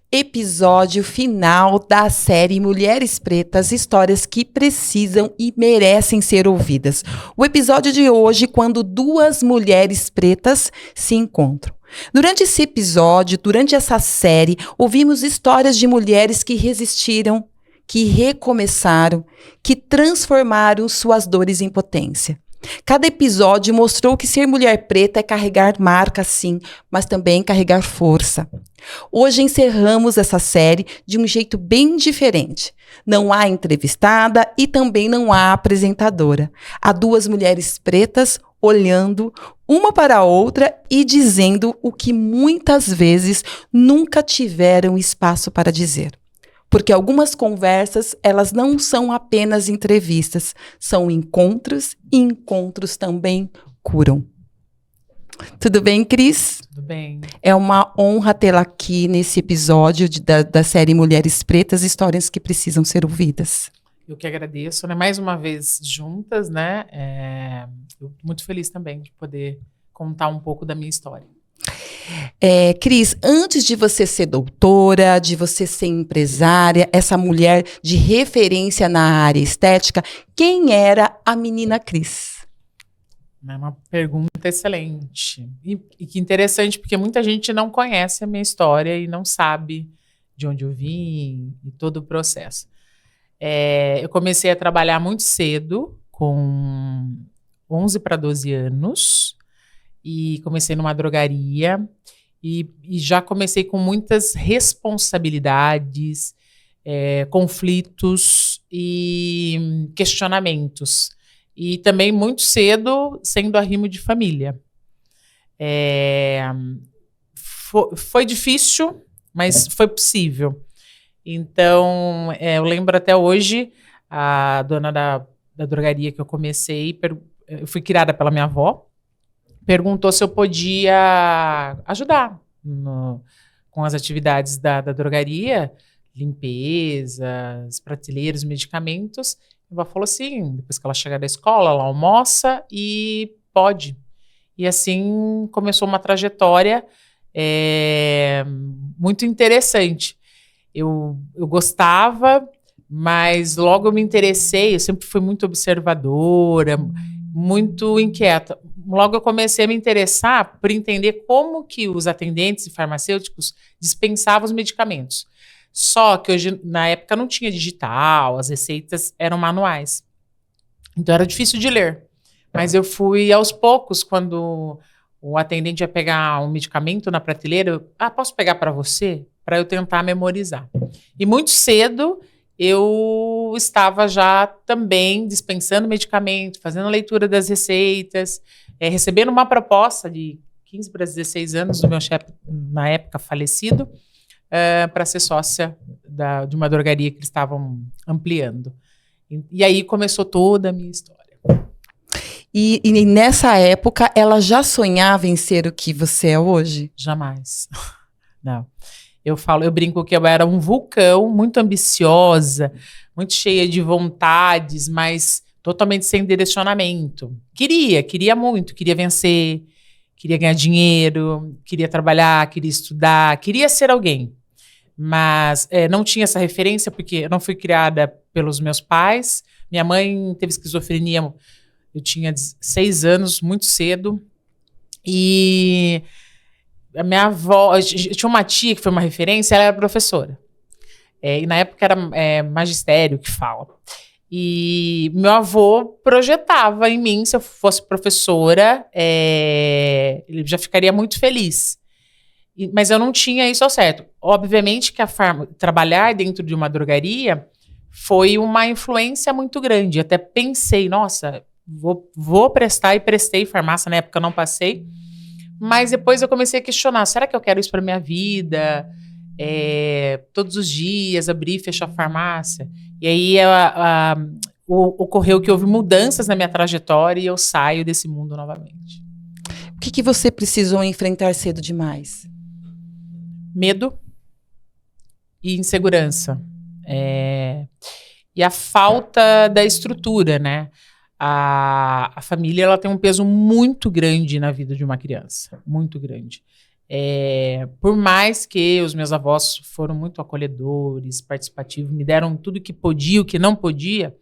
Episódio final da série Mulheres Pretas, histórias que precisam e merecem ser ouvidas. O episódio de hoje, quando duas mulheres pretas se encontram. Durante esse episódio, durante essa série, ouvimos histórias de mulheres que resistiram, que recomeçaram, que transformaram suas dores em potência. Cada episódio mostrou que ser mulher preta é carregar marca, sim, mas também carregar força. Hoje encerramos essa série de um jeito bem diferente. Não há entrevistada e também não há apresentadora. Há duas mulheres pretas olhando uma para a outra e dizendo o que muitas vezes nunca tiveram espaço para dizer. Porque algumas conversas, elas não são apenas entrevistas, são encontros e encontros também curam. Tudo bem, Cris? Tudo bem. É uma honra tê-la aqui nesse episódio da série Mulheres Pretas, histórias que precisam ser ouvidas. Eu que agradeço, né? Mais uma vez juntas, né? Eu tô muito feliz também de poder contar um pouco da minha história. Cris, antes de você ser doutora, de você ser empresária, essa mulher de referência na área estética, quem era a menina Cris? É uma pergunta excelente. E que interessante, porque muita gente não conhece a minha história e não sabe de onde eu vim e todo o processo. Eu comecei a trabalhar muito cedo, com 11 para 12 anos, e comecei numa drogaria. E já comecei com muitas responsabilidades, conflitos e questionamentos. E também muito cedo sendo arrimo de família. Foi difícil, mas foi possível. Então, eu lembro até hoje, a dona da drogaria que eu comecei, eu fui criada pela minha avó, perguntou se eu podia ajudar com as atividades da drogaria, limpezas, prateleiras, medicamentos. A avó falou assim, depois que ela chegar da escola, ela almoça e pode. E assim começou uma trajetória muito interessante. Eu gostava, mas logo eu me interessei, eu sempre fui muito observadora, muito inquieta. Logo eu comecei a me interessar por entender como que os atendentes e farmacêuticos dispensavam os medicamentos. Só que hoje, na época, não tinha digital, as receitas eram manuais. Então era difícil de ler. Mas eu fui aos poucos, quando o atendente ia pegar um medicamento na prateleira, posso pegar para você? Para eu tentar memorizar. E muito cedo eu estava já também dispensando medicamento, fazendo a leitura das receitas, recebendo uma proposta de 15 para 16 anos do meu chefe, na época falecido, para ser sócia de uma drogaria que eles estavam ampliando. E aí começou toda a minha história. E nessa época, ela já sonhava em ser o que você é hoje? Jamais. Não. Eu brinco que eu era um vulcão, muito ambiciosa, muito cheia de vontades, mas totalmente sem direcionamento. Queria muito, queria vencer, queria ganhar dinheiro, queria trabalhar, queria estudar, queria ser alguém. Mas não tinha essa referência, porque eu não fui criada pelos meus pais. Minha mãe teve esquizofrenia, eu tinha 6 anos, muito cedo. E a minha avó, tinha uma tia que foi uma referência, ela era professora. E na época era magistério que fala. E meu avô projetava em mim, se eu fosse professora, ele já ficaria muito feliz. Mas eu não tinha isso ao certo. Obviamente que trabalhar dentro de uma drogaria foi uma influência muito grande. Até pensei, nossa, vou prestar, e prestei farmácia, na época eu não passei. Mas depois eu comecei a questionar, será que eu quero isso para minha vida? Todos os dias, abrir e fechar a farmácia. E aí ocorreu que houve mudanças na minha trajetória e eu saio desse mundo novamente. O que você precisou enfrentar cedo demais? Medo e insegurança. E a falta da estrutura, né? A família, ela tem um peso muito grande na vida de uma criança, muito grande. Por mais que os meus avós foram muito acolhedores, participativos, me deram tudo que podia, o que não podia,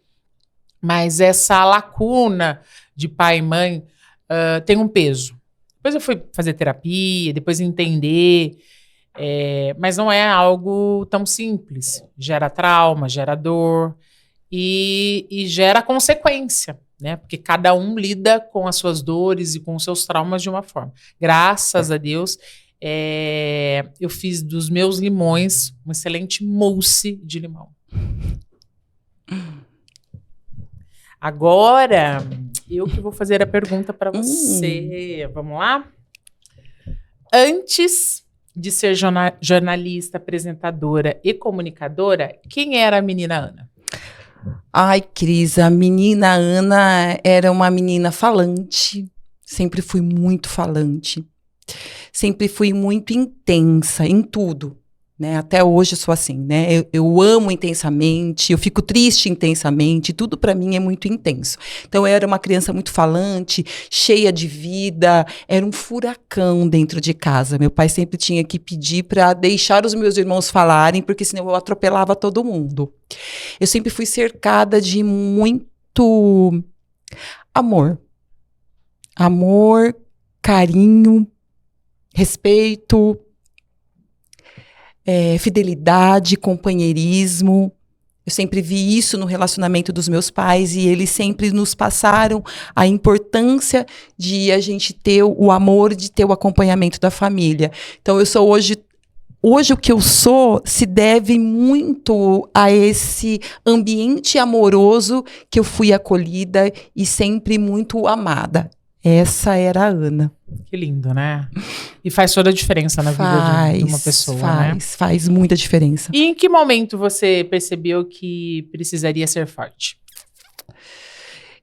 mas essa lacuna de pai e mãe tem um peso. Depois eu fui fazer terapia, depois entender, mas não é algo tão simples. Gera trauma, gera dor e gera consequência, né? Porque cada um lida com as suas dores e com os seus traumas de uma forma. Graças a Deus, eu fiz dos meus limões um excelente mousse de limão. Agora, eu que vou fazer a pergunta para você. Vamos lá? Antes de ser jornalista, apresentadora e comunicadora, quem era a menina Ana? Ai, Cris, a menina Ana era uma menina falante. Sempre fui muito falante. Sempre fui muito intensa em tudo. Né? Até hoje eu sou assim, né? Eu amo intensamente, eu fico triste intensamente, tudo para mim é muito intenso. Então eu era uma criança muito falante, cheia de vida, era um furacão dentro de casa. Meu pai sempre tinha que pedir para deixar os meus irmãos falarem, porque senão eu atropelava todo mundo. Eu sempre fui cercada de muito amor. Amor, carinho, respeito, fidelidade, companheirismo. Eu sempre vi isso no relacionamento dos meus pais e eles sempre nos passaram a importância de a gente ter o amor, de ter o acompanhamento da família. Então eu sou hoje o que eu sou se deve muito a esse ambiente amoroso que eu fui acolhida e sempre muito amada. Essa era a Ana. Que lindo, né? E faz toda a diferença na vida de uma pessoa, né? Faz muita diferença. E em que momento você percebeu que precisaria ser forte?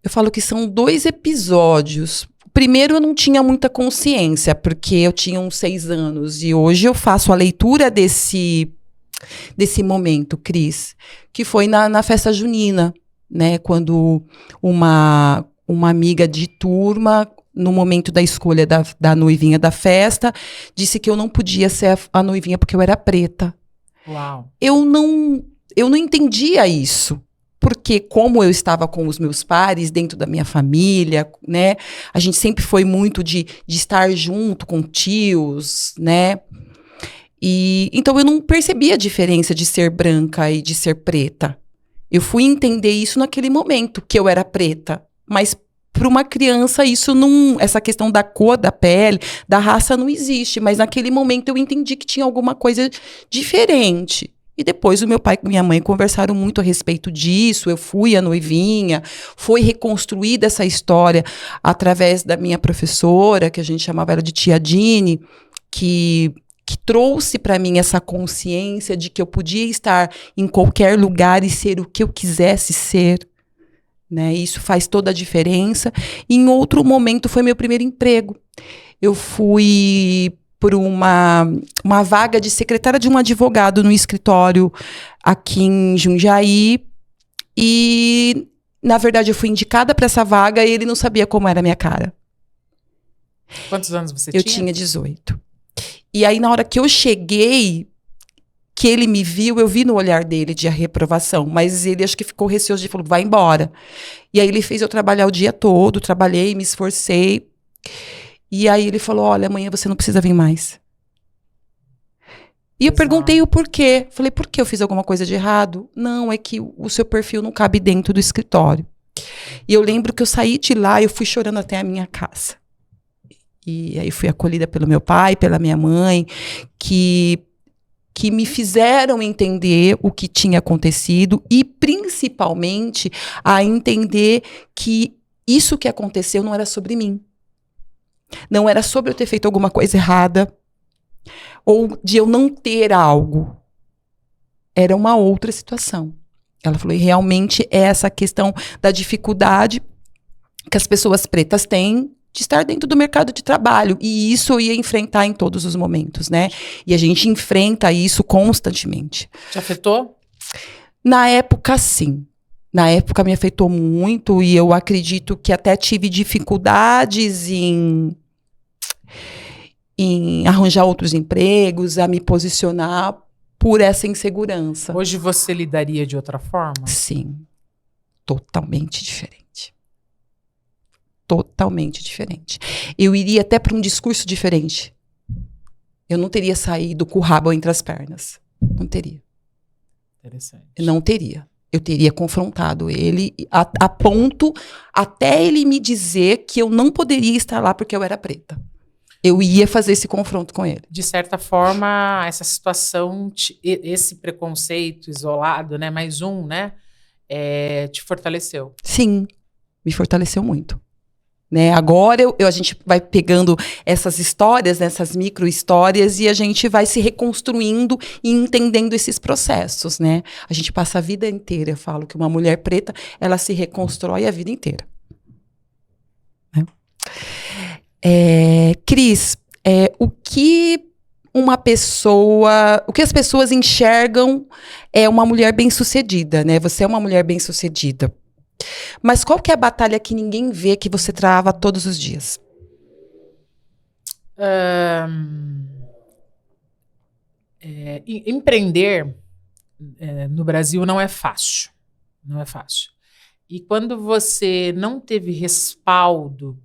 Eu falo que são 2 episódios. Primeiro, eu não tinha muita consciência, porque eu tinha uns 6 anos. E hoje eu faço a leitura desse momento, Cris, que foi na festa junina, né? Quando uma amiga de turma, no momento da escolha da noivinha da festa, disse que eu não podia ser a noivinha porque eu era preta. Uau. Eu não entendia isso. Porque como eu estava com os meus pares dentro da minha família, né? A gente sempre foi muito de estar junto com tios, né? E então eu não percebia a diferença de ser branca e de ser preta. Eu fui entender isso naquele momento, que eu era preta. Mas para uma criança, essa questão da cor da pele, da raça não existe. Mas naquele momento eu entendi que tinha alguma coisa diferente. E depois o meu pai e minha mãe conversaram muito a respeito disso. Eu fui a noivinha, foi reconstruída essa história através da minha professora, que a gente chamava ela de Tia Dini, que trouxe para mim essa consciência de que eu podia estar em qualquer lugar e ser o que eu quisesse ser. Né? Isso faz toda a diferença. E em outro momento foi meu primeiro emprego. Eu fui por uma vaga de secretária de um advogado no escritório aqui em Jundiaí. E, na verdade, eu fui indicada para essa vaga e ele não sabia como era a minha cara. Quantos anos você tinha? Eu tinha 18. E aí, na hora que eu cheguei, que ele me viu, eu vi no olhar dele de reprovação, mas ele acho que ficou receoso e falou, vai embora. E aí ele fez eu trabalhar o dia todo, trabalhei, me esforcei. E aí ele falou, olha, amanhã você não precisa vir mais. E eu perguntei o porquê. Falei, por que eu fiz alguma coisa de errado? Não, é que o seu perfil não cabe dentro do escritório. E eu lembro que eu saí de lá e eu fui chorando até a minha casa. E aí fui acolhida pelo meu pai, pela minha mãe, que me fizeram entender o que tinha acontecido e, principalmente, a entender que isso que aconteceu não era sobre mim. Não era sobre eu ter feito alguma coisa errada ou de eu não ter algo. Era uma outra situação. Ela falou, e realmente é essa questão da dificuldade que as pessoas pretas têm de estar dentro do mercado de trabalho. E isso eu ia enfrentar em todos os momentos, né? E a gente enfrenta isso constantemente. Te afetou? Na época, sim. Na época me afetou muito e eu acredito que até tive dificuldades em em arranjar outros empregos, a me posicionar por essa insegurança. Hoje você lidaria de outra forma? Sim, totalmente diferente. Totalmente diferente. Eu iria até para um discurso diferente. Eu não teria saído com o rabo entre as pernas. Não teria. Interessante. Não teria. Eu teria confrontado ele a ponto até ele me dizer que eu não poderia estar lá porque eu era preta. Eu ia fazer esse confronto com ele. De certa forma, essa situação, esse preconceito isolado, né, mais um, né, te fortaleceu. Sim, me fortaleceu muito. Né? Agora a gente vai pegando essas histórias, né, essas micro-histórias, e a gente vai se reconstruindo e entendendo esses processos. Né? A gente passa a vida inteira, eu falo que uma mulher preta, ela se reconstrói a vida inteira. Né? Cris, o que as pessoas enxergam é uma mulher bem-sucedida, né? Você é uma mulher bem-sucedida. Mas qual que é a batalha que ninguém vê que você trava todos os dias? Empreender no Brasil não é fácil. Não é fácil. E quando você não teve respaldo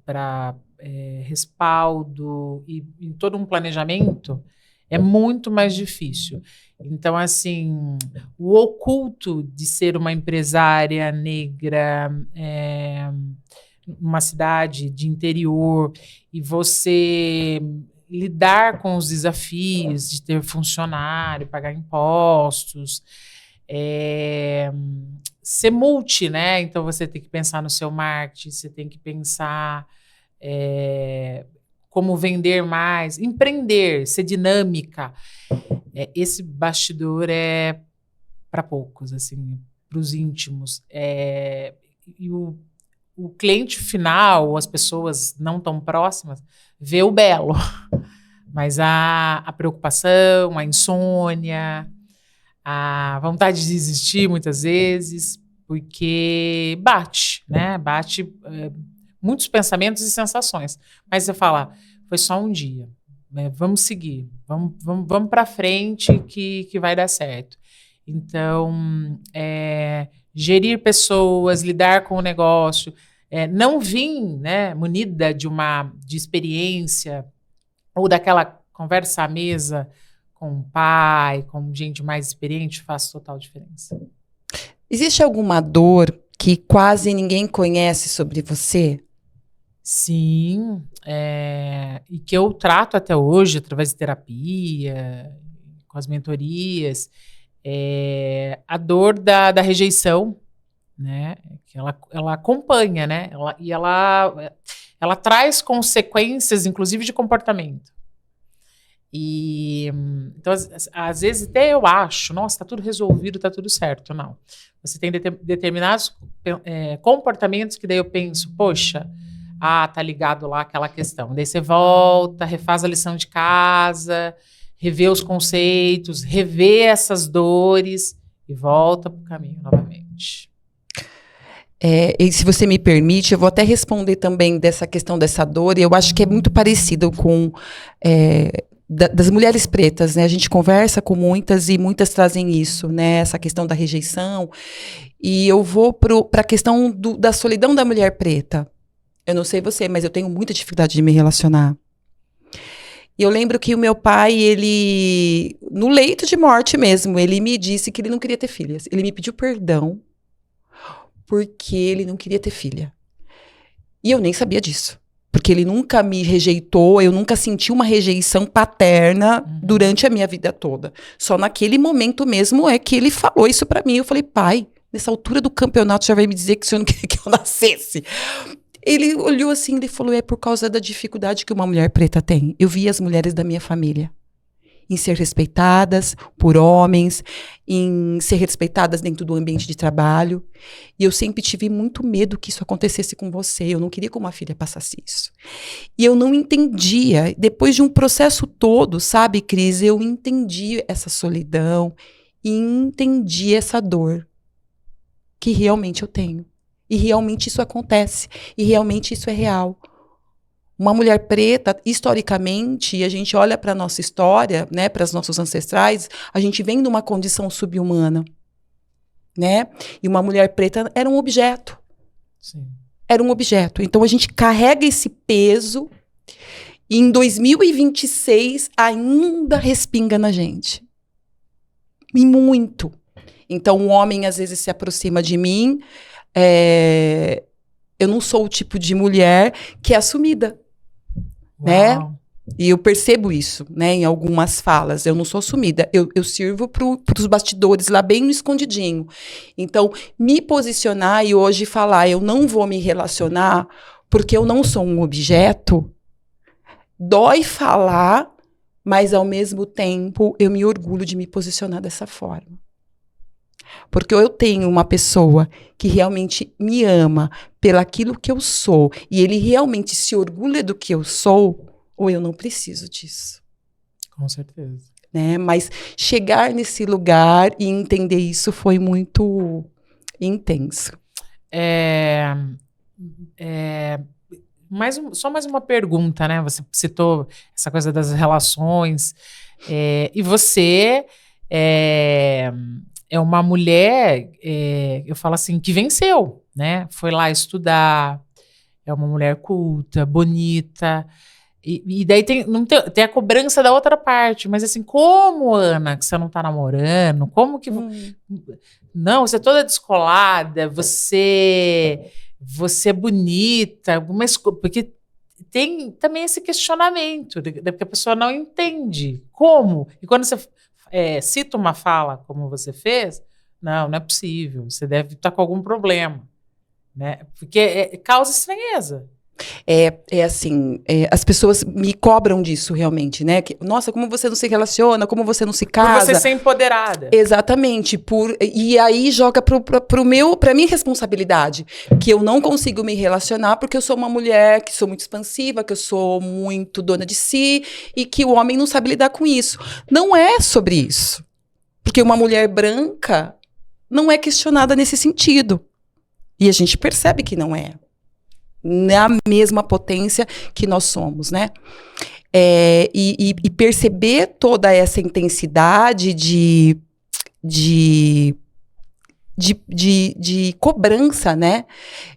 e em todo um planejamento, é muito mais difícil. Então, assim, o oculto de ser uma empresária negra, numa cidade de interior, e você lidar com os desafios de ter funcionário, pagar impostos, ser multi, né? Então, você tem que pensar no seu marketing, você tem que pensar como vender mais, empreender, ser dinâmica. Esse bastidor é para poucos, assim, para os íntimos. E o cliente final, as pessoas não tão próximas, vê o belo. Mas a preocupação, a insônia, a vontade de desistir muitas vezes, porque bate, né? Bate muitos pensamentos e sensações. Mas você fala, foi só um dia. Vamos seguir, vamos para frente que vai dar certo. Então, gerir pessoas, lidar com o negócio, não vir, né, munida de experiência ou daquela conversa à mesa com o pai, com gente mais experiente, faz total diferença. Existe alguma dor que quase ninguém conhece sobre você? Sim, e que eu trato até hoje através de terapia, com as mentorias, a dor da rejeição, né? Que ela acompanha, né? Ela traz consequências, inclusive de comportamento. E então, às vezes até eu acho, nossa, tá tudo resolvido, tá tudo certo. Não. Você tem determinados comportamentos que daí eu penso, poxa, tá ligado lá àquela questão. Daí você volta, refaz a lição de casa, revê os conceitos, revê essas dores e volta para o caminho novamente. E se você me permite, eu vou até responder também dessa questão dessa dor, e eu acho que é muito parecido com das mulheres pretas, né? A gente conversa com muitas e muitas trazem isso, né? Essa questão da rejeição. E eu vou para a questão da solidão da mulher preta. Eu não sei você, mas eu tenho muita dificuldade de me relacionar. E eu lembro que o meu pai, ele, no leito de morte mesmo, ele me disse que ele não queria ter filhas. Ele me pediu perdão porque ele não queria ter filha. E eu nem sabia disso. Porque ele nunca me rejeitou, eu nunca senti uma rejeição paterna durante a minha vida toda. Só naquele momento mesmo é que ele falou isso pra mim. Eu falei, pai, nessa altura do campeonato já vai me dizer que o senhor não queria que eu nascesse. Ele olhou assim e falou, é por causa da dificuldade que uma mulher preta tem. Eu vi as mulheres da minha família em ser respeitadas por homens, em ser respeitadas dentro do ambiente de trabalho. E eu sempre tive muito medo que isso acontecesse com você. Eu não queria que uma filha passasse isso. E eu não entendia. Depois de um processo todo, sabe, Cris, eu entendi essa solidão e entendi essa dor que realmente eu tenho. E realmente isso acontece. E realmente isso é real. Uma mulher preta, historicamente, a gente olha para a nossa história, né, para os nossos ancestrais, a gente vem de uma condição subhumana, né? E uma mulher preta era um objeto. Sim. Era um objeto. Então, a gente carrega esse peso e em 2026 ainda respinga na gente. E muito. Então, um homem, às vezes, se aproxima de mim. Eu não sou o tipo de mulher que é assumida. Né? E eu percebo isso, né, em algumas falas. Eu não sou assumida. Eu sirvo para os bastidores, lá bem no escondidinho. Então, me posicionar e hoje falar, eu não vou me relacionar porque eu não sou um objeto, dói falar, mas, ao mesmo tempo, eu me orgulho de me posicionar dessa forma. Porque eu tenho uma pessoa que realmente me ama pelaquilo que eu sou, e ele realmente se orgulha do que eu sou, ou eu não preciso disso. Com certeza. Né? Mas chegar nesse lugar e entender isso foi muito intenso. Só mais uma pergunta, né? Você citou essa coisa das relações, e você é uma mulher, eu falo assim, que venceu, né? Foi lá estudar, é uma mulher culta, bonita, e daí tem a cobrança da outra parte, mas assim, como, Ana, que você não tá namorando? Como que... Não, você é toda descolada, você é bonita, mas porque tem também esse questionamento, porque a pessoa não entende como. E quando você cita uma fala como você fez, não é possível, você deve estar com algum problema, né? Porque causa estranheza. Assim, as pessoas me cobram disso realmente, né? Nossa, como você não se relaciona, como você não se casa. Por você ser empoderada. Exatamente. E aí joga pra minha responsabilidade, que eu não consigo me relacionar porque eu sou uma mulher que sou muito expansiva, que eu sou muito dona de si e que o homem não sabe lidar com isso. Não é sobre isso. Porque uma mulher branca não é questionada nesse sentido. E a gente percebe que não é. Na mesma potência que nós somos, né? E perceber toda essa intensidade de cobrança, né?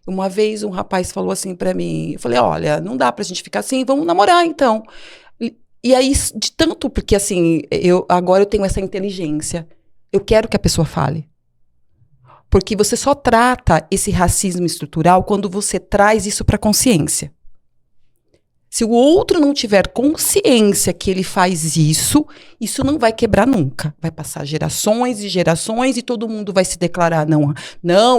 Uma vez um rapaz falou assim pra mim, eu falei, olha, não dá pra gente ficar assim, vamos namorar então. E aí, de tanto, porque assim, agora eu tenho essa inteligência, eu quero que a pessoa fale. Porque você só trata esse racismo estrutural quando você traz isso para a consciência. Se o outro não tiver consciência que ele faz isso não vai quebrar nunca. Vai passar gerações e gerações e todo mundo vai se declarar, não,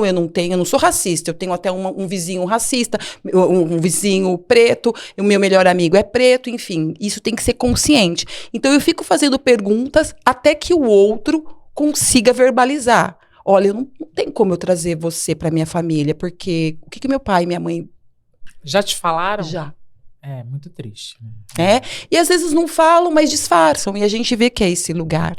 eu não sou racista, eu tenho até um vizinho racista, um vizinho preto, o meu melhor amigo é preto, enfim, isso tem que ser consciente. Então eu fico fazendo perguntas até que o outro consiga verbalizar. Olha, não tem como eu trazer você para minha família, porque o que meu pai e minha mãe... Já te falaram? Já. É, muito triste. Né? E às vezes não falam, mas disfarçam, e a gente vê que é esse lugar,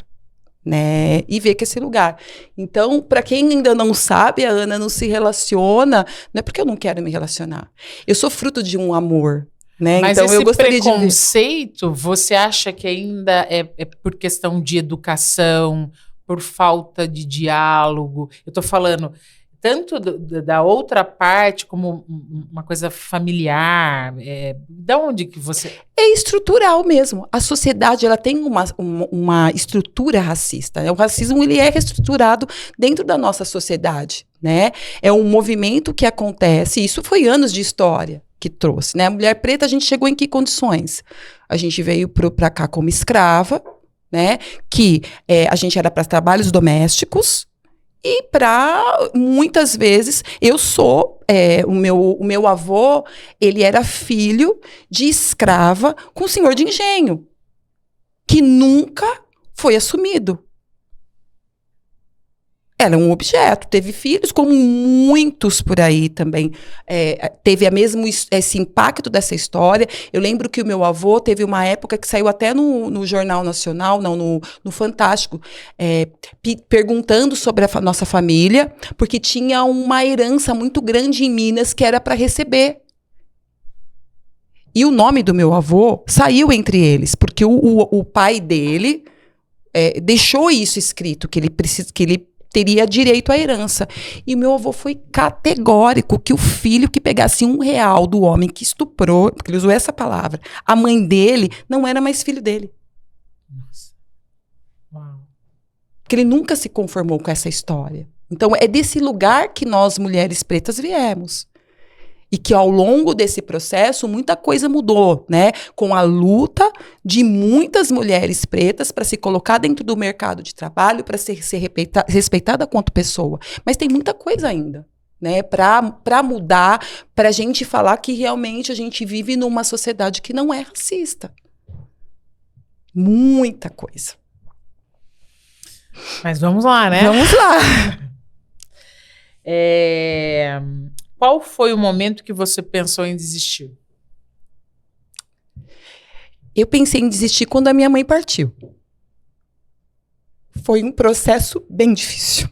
né? E vê que é esse lugar. Então, para quem ainda não sabe, a Ana não se relaciona, não é porque eu não quero me relacionar. Eu sou fruto de um amor, né? Mas então, esse eu gostaria preconceito, você acha que ainda é por questão de educação, por falta de diálogo? Eu estou falando tanto da outra parte como uma coisa familiar. Da onde que você... É estrutural mesmo. A sociedade, ela tem uma estrutura racista. O racismo, ele é reestruturado dentro da nossa sociedade, né? É um movimento que acontece, isso foi anos de história que trouxe, né? A mulher preta, a gente chegou em que condições? A gente veio para cá como escrava, né? Que a gente era para trabalhos domésticos e para, muitas vezes, o meu avô, ele era filho de escrava com senhor de engenho, que nunca foi assumido. Ela é um objeto, teve filhos, como muitos por aí também. Teve esse impacto dessa história. Eu lembro que o meu avô teve uma época que saiu até no Jornal Nacional, no Fantástico, perguntando sobre a nossa família, porque tinha uma herança muito grande em Minas que era para receber. E o nome do meu avô saiu entre eles, porque o pai dele deixou isso escrito, que ele teria direito à herança. E o meu avô foi categórico que o filho que pegasse R$1 do homem que estuprou, porque ele usou essa palavra, a mãe dele, não era mais filho dele. Nossa. Uau. Porque ele nunca se conformou com essa história. Então, é desse lugar que nós, mulheres pretas, viemos. E que ao longo desse processo, muita coisa mudou, né? Com a luta de muitas mulheres pretas para se colocar dentro do mercado de trabalho, para ser respeitada quanto pessoa. Mas tem muita coisa ainda, né? Para mudar, para a gente falar que realmente a gente vive numa sociedade que não é racista. Muita coisa. Mas vamos lá, né? Vamos lá. Qual foi o momento que você pensou em desistir? Eu pensei em desistir quando a minha mãe partiu. Foi um processo bem difícil.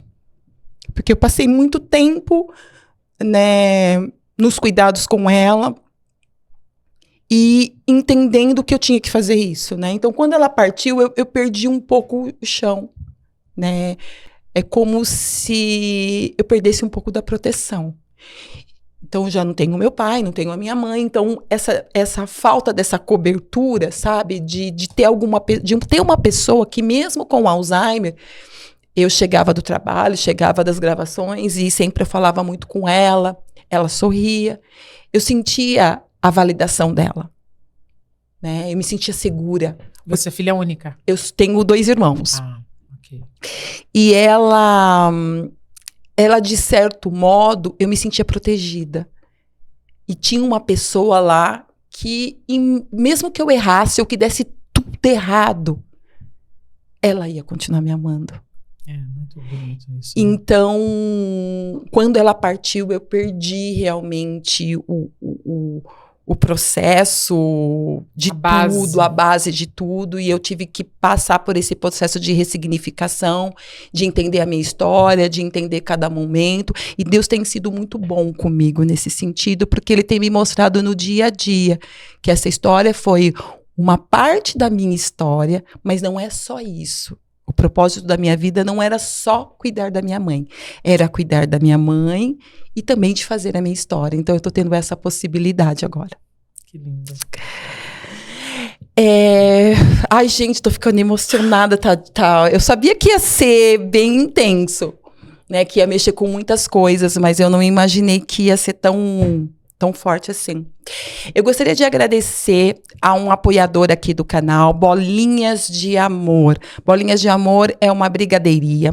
Porque eu passei muito tempo, né, nos cuidados com ela e entendendo que eu tinha que fazer isso, né? Então, quando ela partiu, eu perdi um pouco o chão, né? É como se eu perdesse um pouco da proteção. Então, eu já não tenho meu pai, não tenho a minha mãe. Então, essa falta dessa cobertura, sabe? De ter uma pessoa que, mesmo com Alzheimer, eu chegava do trabalho, chegava das gravações e sempre eu falava muito com ela. Ela sorria. Eu sentia a validação dela, né? Eu me sentia segura. Você é filha única? Eu tenho 2 irmãos. Ok. E ela, de certo modo, eu me sentia protegida. E tinha uma pessoa lá que, mesmo que eu errasse ou que desse tudo errado, ela ia continuar me amando. É, muito bonito isso. Então, quando ela partiu, eu perdi realmente o processo de tudo, a base de tudo, e eu tive que passar por esse processo de ressignificação, de entender a minha história, de entender cada momento, e Deus tem sido muito bom comigo nesse sentido, porque Ele tem me mostrado no dia a dia que essa história foi uma parte da minha história, mas não é só isso. O propósito da minha vida não era só cuidar da minha mãe, era cuidar da minha mãe e também de fazer a minha história. Então, eu estou tendo essa possibilidade agora. Que lindo. Ai, gente, estou ficando emocionada. Tá. Eu sabia que ia ser bem intenso, né? Que ia mexer com muitas coisas, mas eu não imaginei que ia ser tão forte assim. Eu gostaria de agradecer a um apoiador aqui do canal, Bolinhas de Amor. Bolinhas de Amor é uma brigadeiria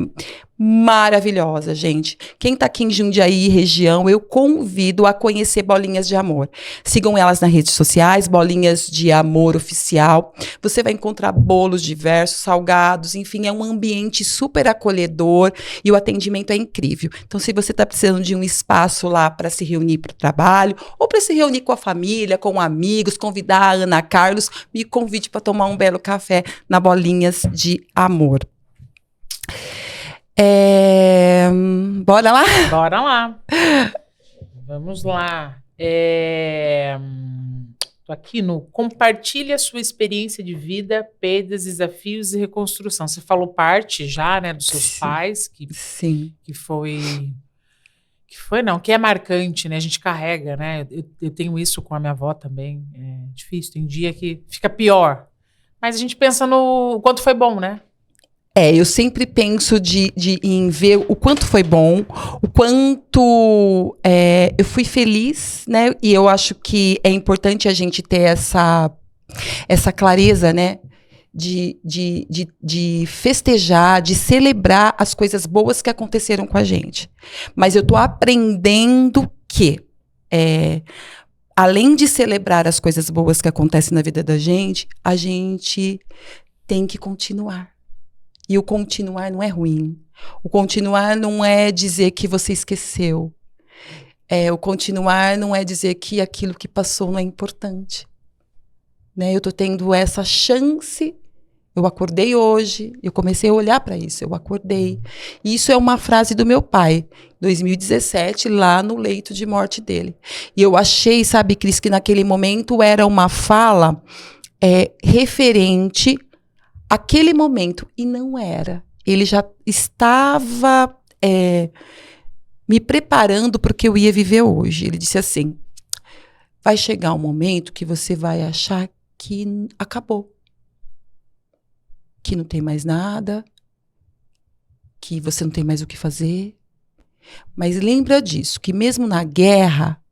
maravilhosa, gente. Quem tá aqui em Jundiaí, região, eu convido a conhecer Bolinhas de Amor. Sigam elas nas redes sociais, Bolinhas de Amor Oficial. Você vai encontrar bolos diversos, salgados, enfim, é um ambiente super acolhedor e o atendimento é incrível. Então, se você tá precisando de um espaço lá para se reunir para o trabalho ou para se reunir com a família, com amigos, convidar a Ana Carlos, me convide para tomar um belo café na Bolinhas de Amor. Bora lá? Bora lá. Vamos lá. Tô aqui no compartilhe a sua experiência de vida, perdas, desafios e reconstrução. Você falou parte já, né, dos seus pais, Sim. Que é marcante, né? A gente carrega, né? Eu tenho isso com a minha avó também. É difícil, tem dia que fica pior. Mas a gente pensa no quanto foi bom, né? Eu sempre penso em ver o quanto foi bom, o quanto eu fui feliz, né? E eu acho que é importante a gente ter essa clareza, né? De festejar, de celebrar as coisas boas que aconteceram com a gente. Mas eu tô aprendendo que, além de celebrar as coisas boas que acontecem na vida da gente, a gente tem que continuar. E o continuar não é ruim. O continuar não é dizer que você esqueceu. O continuar não é dizer que aquilo que passou não é importante. Né? Eu tô tendo essa chance, Eu acordei hoje, eu comecei a olhar para isso, eu acordei. E isso é uma frase do meu pai, 2017, lá no leito de morte dele. E eu achei, sabe, Cris, que naquele momento era uma fala referente àquele momento. E não era. Ele já estava me preparando para o que eu ia viver hoje. Ele disse assim, vai chegar um momento que você vai achar que acabou. Que não tem mais nada, que você não tem mais o que fazer. Mas lembra disso, que mesmo na guerra,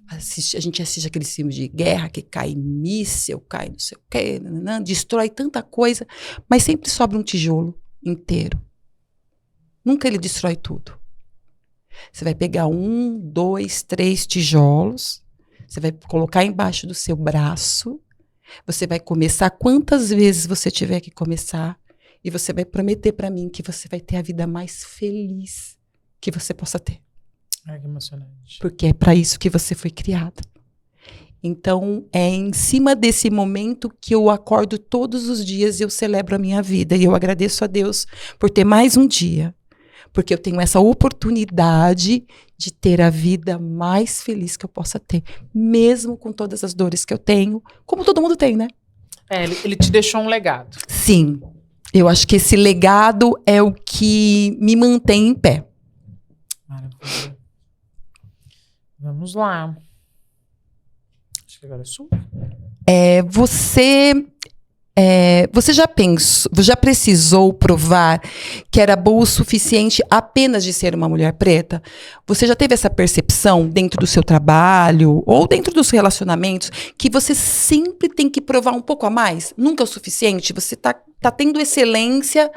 a gente assiste aqueles filmes de guerra, que cai míssil, cai não sei o quê, destrói tanta coisa, mas sempre sobra um tijolo inteiro. Nunca ele destrói tudo. Você vai pegar 1, 2, 3 tijolos, você vai colocar embaixo do seu braço, você vai começar quantas vezes você tiver que começar e você vai prometer para mim que você vai ter a vida mais feliz que você possa ter. Ai, que emocionante. Porque é para isso que você foi criada. Então, é em cima desse momento que eu acordo todos os dias e eu celebro a minha vida. E eu agradeço a Deus por ter mais um dia. Porque eu tenho essa oportunidade de ter a vida mais feliz que eu possa ter. Mesmo com todas as dores que eu tenho, como todo mundo tem, né? Ele te deixou um legado. Sim. Eu acho que esse legado é o que me mantém em pé. Maravilha. Vamos lá. Acho que agora é sua. Você já precisou provar que era boa o suficiente apenas de ser uma mulher preta? Você já teve essa percepção dentro do seu trabalho ou dentro dos relacionamentos que você sempre tem que provar um pouco a mais? Nunca é o suficiente? Você tá tendo excelência,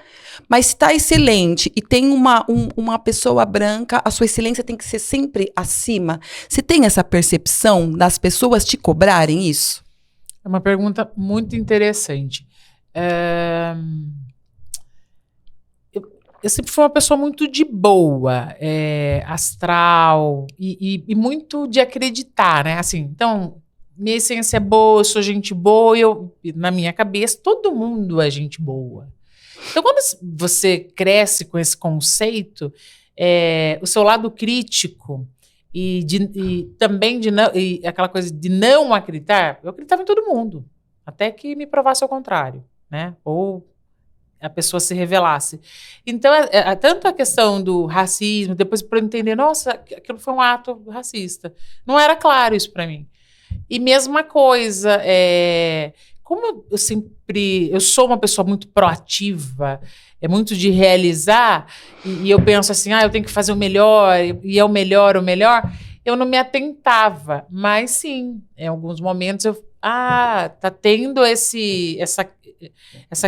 mas se tá excelente e tem uma pessoa branca, a sua excelência tem que ser sempre acima. Você tem essa percepção das pessoas te cobrarem isso? É uma pergunta muito interessante. Eu sempre fui uma pessoa muito de boa, astral e muito de acreditar, né? Assim, então, minha essência é boa, eu sou gente boa, na minha cabeça, todo mundo é gente boa. Então, quando você cresce com esse conceito, o seu lado crítico e também aquela coisa de não acreditar, eu acreditava em todo mundo, até que me provasse ao contrário, né? Ou a pessoa se revelasse. Então, tanto a questão do racismo, depois para eu entender, nossa, aquilo foi um ato racista. Não era claro isso para mim. E mesma coisa, como eu sou uma pessoa muito proativa, é muito de realizar, e eu penso assim, eu tenho que fazer o melhor, e é o melhor, eu não me atentava, mas sim, em alguns momentos tá tendo essa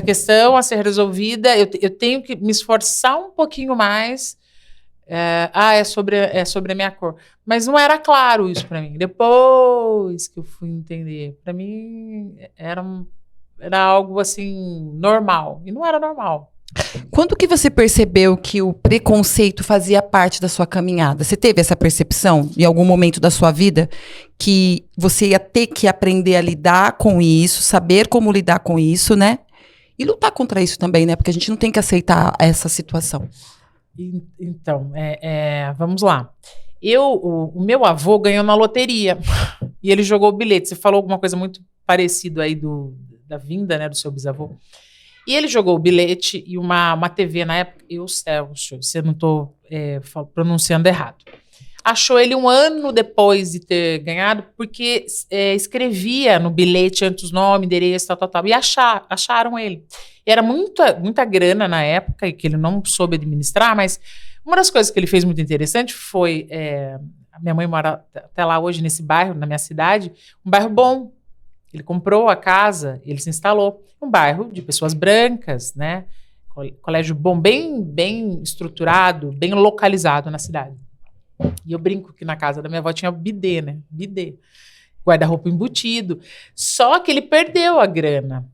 questão a ser resolvida, eu tenho que me esforçar um pouquinho mais, é sobre a minha cor. Mas não era claro isso para mim. Depois que eu fui entender, para mim era algo assim normal, e não era normal. Quando que você percebeu que o preconceito fazia parte da sua caminhada? Você teve essa percepção em algum momento da sua vida que você ia ter que aprender a lidar com isso, saber como lidar com isso, né? E lutar contra isso também, né? Porque a gente não tem que aceitar essa situação. Então, vamos lá. O meu avô ganhou na loteria e ele jogou o bilhete. Você falou alguma coisa muito parecida aí da vinda, né, do seu bisavô. E ele jogou o bilhete e uma TV na época, se eu não estou pronunciando errado. Achou ele um ano depois de ter ganhado, porque escrevia no bilhete antes os nomes, endereço, tal. E acharam ele. E era muita grana na época, e que ele não soube administrar, mas uma das coisas que ele fez muito interessante foi... a minha mãe mora até lá hoje, nesse bairro, na minha cidade, um bairro bom. Ele comprou a casa, ele se instalou. Um bairro de pessoas brancas, né? Colégio bom, bem estruturado, bem localizado na cidade. E eu brinco que na casa da minha avó tinha bidê, né? Bidê. Guarda-roupa embutido. Só que ele perdeu a grana,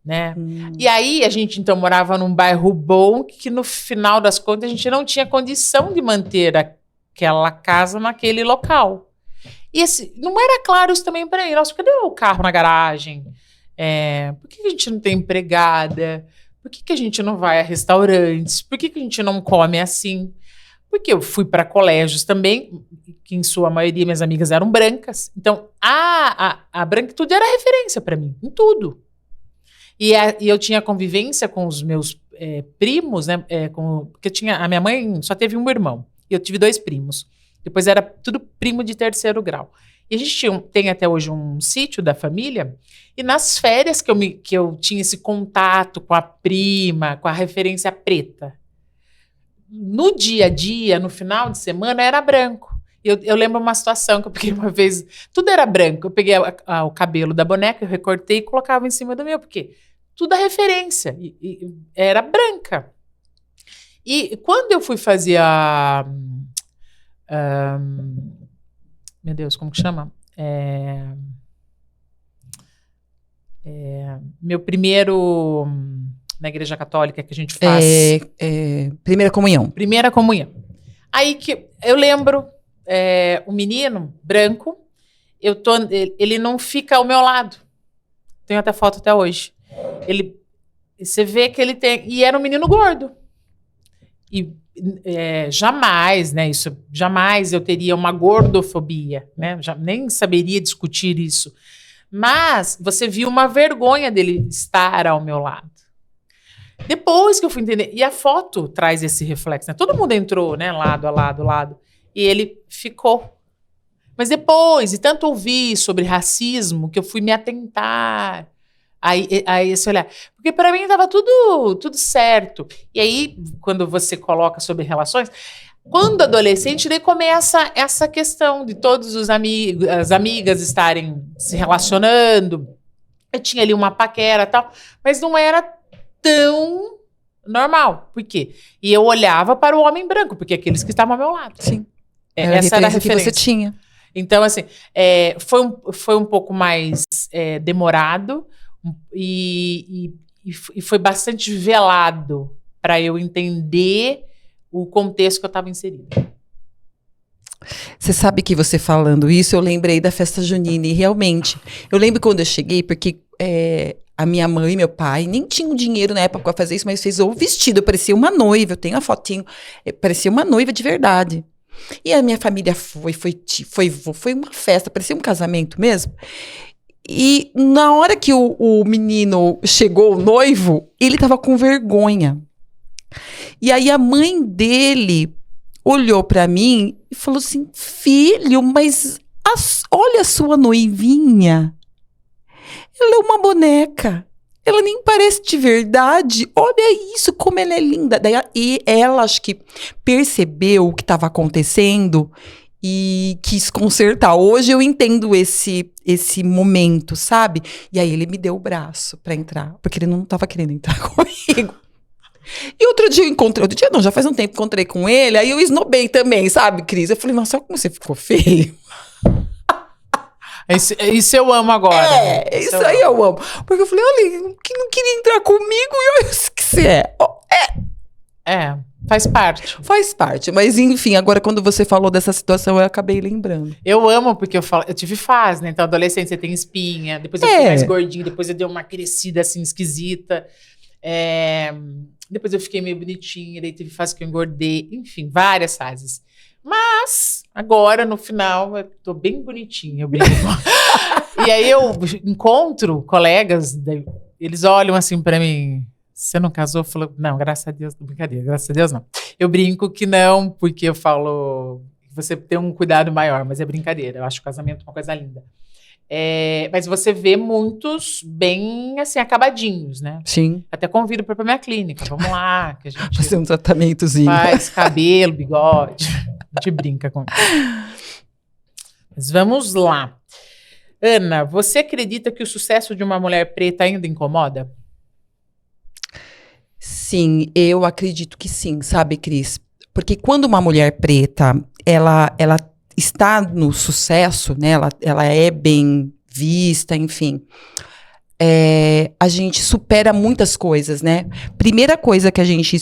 né? E aí a gente, então, morava num bairro bom que, no final das contas, a gente não tinha condição de manter aquela casa naquele local. E não era claro isso também para ele. Nossa, cadê o carro na garagem? Por que a gente não tem empregada? Por que a gente não vai a restaurantes? Por que a gente não come assim? Porque eu fui para colégios também, que em sua maioria minhas amigas eram brancas. Então, a branquitude era referência para mim, em tudo. E eu tinha convivência com os meus primos, né? Porque a minha mãe só teve um irmão. E eu tive 2 primos. Depois era tudo primo de 3º grau. E a gente tem até hoje um sítio da família. E nas férias que eu tinha esse contato com a prima, com a referência preta. No dia a dia, no final de semana, era branco. Eu lembro uma situação que eu peguei uma vez, tudo era branco. Eu peguei o cabelo da boneca, eu recortei e colocava em cima do meu, porque tudo a referência. E era branca. E quando eu fui fazer meu Deus, como que chama? Meu primeiro... Na igreja católica que a gente faz. Primeira comunhão. Primeira comunhão. Aí que eu lembro, o menino branco, ele não fica ao meu lado. Tenho até foto até hoje. Você vê que ele tem... E era um menino gordo. E jamais, né? Jamais eu teria uma gordofobia, né? Nem saberia discutir isso. Mas você viu uma vergonha dele estar ao meu lado. Depois que eu fui entender, e a foto traz esse reflexo, né? Todo mundo entrou, né, lado a lado, e ele ficou. Mas depois, e tanto ouvi sobre racismo, que eu fui me atentar a esse olhar. Porque para mim estava tudo certo. E aí, quando você coloca sobre relações, quando adolescente, daí começa essa questão de todos as amigas estarem se relacionando. Eu tinha ali uma paquera e tal, mas não era tão normal. Por quê? E eu olhava para o homem branco, porque aqueles que estavam ao meu lado. Sim. Essa era a referência que você tinha. Então, assim, foi um pouco mais demorado e foi bastante velado para eu entender o contexto que eu estava inserida. Você sabe que você falando isso, eu lembrei da festa junina, e realmente, eu lembro quando eu cheguei, porque a minha mãe e meu pai nem tinham dinheiro na época para fazer isso, mas fez o vestido, parecia uma noiva, eu tenho a fotinho, parecia uma noiva de verdade. E a minha família foi uma festa, parecia um casamento mesmo. E na hora que o menino chegou, o noivo, ele tava com vergonha. E aí a mãe dele olhou para mim e falou assim: filho, mas olha a sua noivinha. Ela é uma boneca. Ela nem parece de verdade. Olha isso, como ela é linda. E ela, acho que percebeu o que estava acontecendo e quis consertar. Hoje eu entendo esse momento, sabe? E aí ele me deu o braço para entrar, porque ele não estava querendo entrar comigo. E outro dia já faz um tempo, encontrei com ele, aí eu esnobei também, sabe, Cris? Eu falei, nossa, olha como você ficou feio. Isso eu amo agora. Isso aí eu amo. Porque eu falei, olha, que não queria entrar comigo e olha o que você é. Faz parte. Faz parte, mas enfim, agora quando você falou dessa situação, eu acabei lembrando. Eu amo, porque eu tive fase, né? Então, adolescente, você tem espinha, depois eu fui mais gordinha, depois eu dei uma crescida assim, esquisita. Depois eu fiquei meio bonitinha, daí teve fase que eu engordei, enfim, várias fases. Mas, agora, no final, eu tô bem bonitinha, eu brinco. E aí eu encontro colegas, daí, eles olham assim pra mim, você não casou? Eu falo, não, graças a Deus, brincadeira, graças a Deus não. Eu brinco que não, porque eu falo, você tem um cuidado maior, mas é brincadeira, eu acho o casamento uma coisa linda. Mas você vê muitos bem, assim, acabadinhos, né? Sim. Até convido para minha clínica, vamos lá, que a gente fazer um tratamentozinho. Faz cabelo, bigode, a gente brinca com isso. Mas vamos lá. Ana, você acredita que o sucesso de uma mulher preta ainda incomoda? Sim, eu acredito que sim, sabe, Cris? Porque quando uma mulher preta, ela está no sucesso, né? Ela é bem vista, enfim. A gente supera muitas coisas, né? Primeira coisa que a gente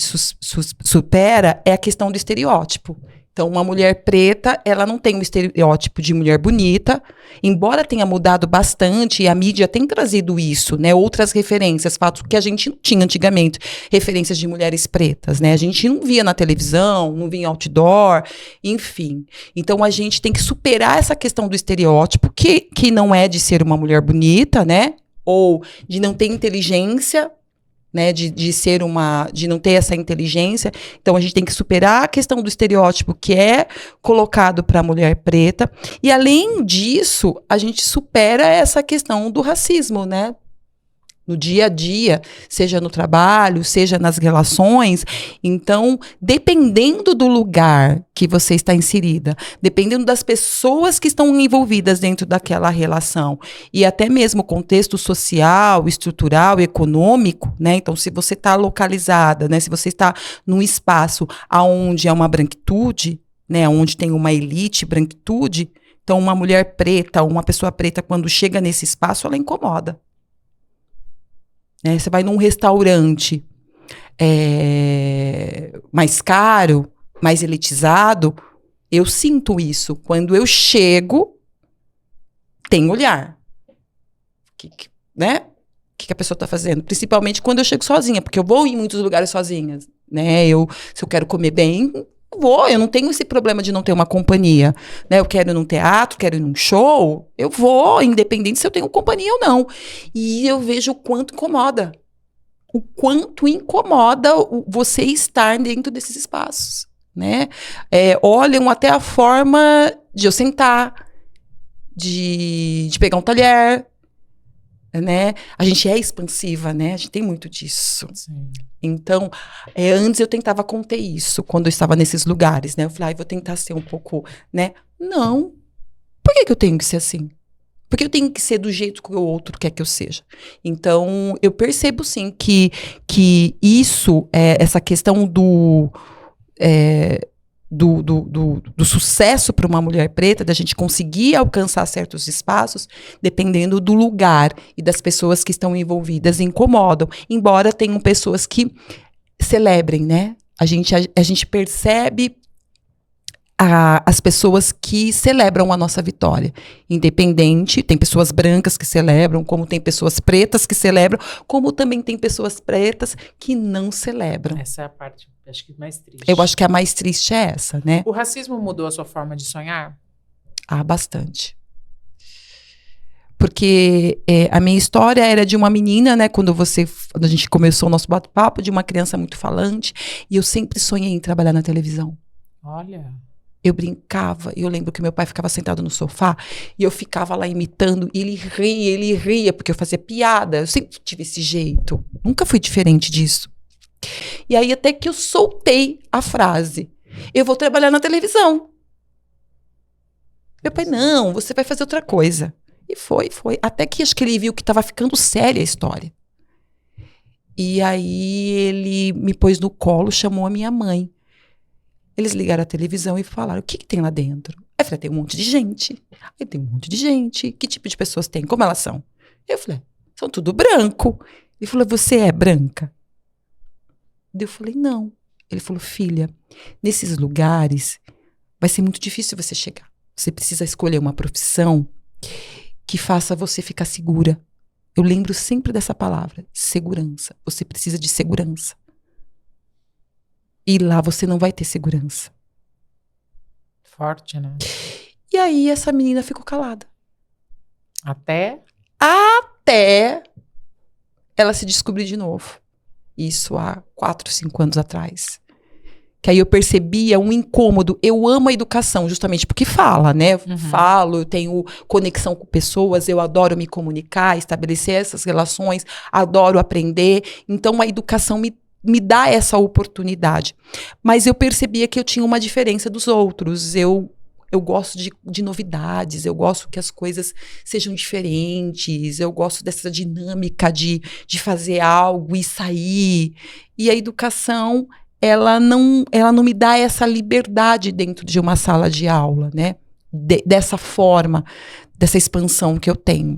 supera é a questão do estereótipo. Então, uma mulher preta, ela não tem um estereótipo de mulher bonita, embora tenha mudado bastante, e a mídia tem trazido isso, né? Outras referências, fatos que a gente não tinha antigamente, referências de mulheres pretas, né? A gente não via na televisão, não via em outdoor, enfim. Então, a gente tem que superar essa questão do estereótipo, que não é de ser uma mulher bonita, né? Ou de não ter inteligência, né, de não ter essa inteligência. Então a gente tem que superar a questão do estereótipo que é colocado para a mulher preta, e além disso, a gente supera essa questão do racismo, né? No dia a dia, seja no trabalho, seja nas relações. Então, dependendo do lugar que você está inserida, dependendo das pessoas que estão envolvidas dentro daquela relação, e até mesmo o contexto social, estrutural, econômico, né? Então, se você está localizada, né? Se você está num espaço onde há uma branquitude, né? Onde tem uma elite branquitude, então uma mulher preta, uma pessoa preta, quando chega nesse espaço, ela incomoda. Você vai num restaurante mais caro, mais elitizado, eu sinto isso. Quando eu chego, tem olhar. Né? O que a pessoa está fazendo? Principalmente quando eu chego sozinha, porque eu vou em muitos lugares sozinha. Né? Se eu quero comer bem, eu não tenho esse problema de não ter uma companhia. Né? Eu quero ir num teatro, quero ir num show, eu vou, independente se eu tenho companhia ou não. E eu vejo o quanto incomoda. O quanto incomoda você estar dentro desses espaços. Né? Olham até a forma de eu sentar, de pegar um talher. Né? A gente é expansiva, né? A gente tem muito disso. Sim. Então, antes eu tentava conter isso quando eu estava nesses lugares, né? Eu falei, vou tentar ser um pouco, né? Não. Por que eu tenho que ser assim? Porque eu tenho que ser do jeito que o outro quer que eu seja. Então, eu percebo, sim, que isso, essa questão do sucesso para uma mulher preta, da gente conseguir alcançar certos espaços, dependendo do lugar e das pessoas que estão envolvidas, incomodam. Embora tenham pessoas que celebrem, né? A gente percebe as pessoas que celebram a nossa vitória. Independente, tem pessoas brancas que celebram, como tem pessoas pretas que celebram, como também tem pessoas pretas que não celebram. Essa é a parte, acho que, mais triste. Eu acho que a mais triste é essa, né? O racismo mudou a sua forma de sonhar? Bastante. Porque a minha história era de uma menina, né? Quando a gente começou o nosso bate-papo, de uma criança muito falante, e eu sempre sonhei em trabalhar na televisão. Olha. Eu brincava, eu lembro que meu pai ficava sentado no sofá e eu ficava lá imitando, e ele ria, porque eu fazia piada. Eu sempre tive esse jeito, nunca fui diferente disso. E aí até que eu soltei a frase, eu vou trabalhar na televisão. Meu pai, não, você vai fazer outra coisa. E foi. Até que acho que ele viu que estava ficando séria a história. E aí ele me pôs no colo, chamou a minha mãe. Eles ligaram a televisão e falaram, o que tem lá dentro? Aí eu falei, tem um monte de gente. Aí tem um monte de gente. Que tipo de pessoas tem? Como elas são? Eu falei, são tudo branco. Ele falou, você é branca? Eu falei, não. Ele falou, filha, nesses lugares vai ser muito difícil você chegar. Você precisa escolher uma profissão que faça você ficar segura. Eu lembro sempre dessa palavra, segurança. Você precisa de segurança. E lá você não vai ter segurança. Forte, né? E aí essa menina ficou calada. Até ela se descobrir de novo. Isso há 4, 5 anos atrás. Que aí eu percebia um incômodo. Eu amo a educação, justamente porque fala, né? Uhum. Falo, eu tenho conexão com pessoas, eu adoro me comunicar, estabelecer essas relações, adoro aprender. Então a educação me dá essa oportunidade. Mas eu percebia que eu tinha uma diferença dos outros. Eu gosto de novidades, eu gosto que as coisas sejam diferentes, eu gosto dessa dinâmica de fazer algo e sair. E a educação, ela não me dá essa liberdade dentro de uma sala de aula, né? Dessa forma, dessa expansão que eu tenho.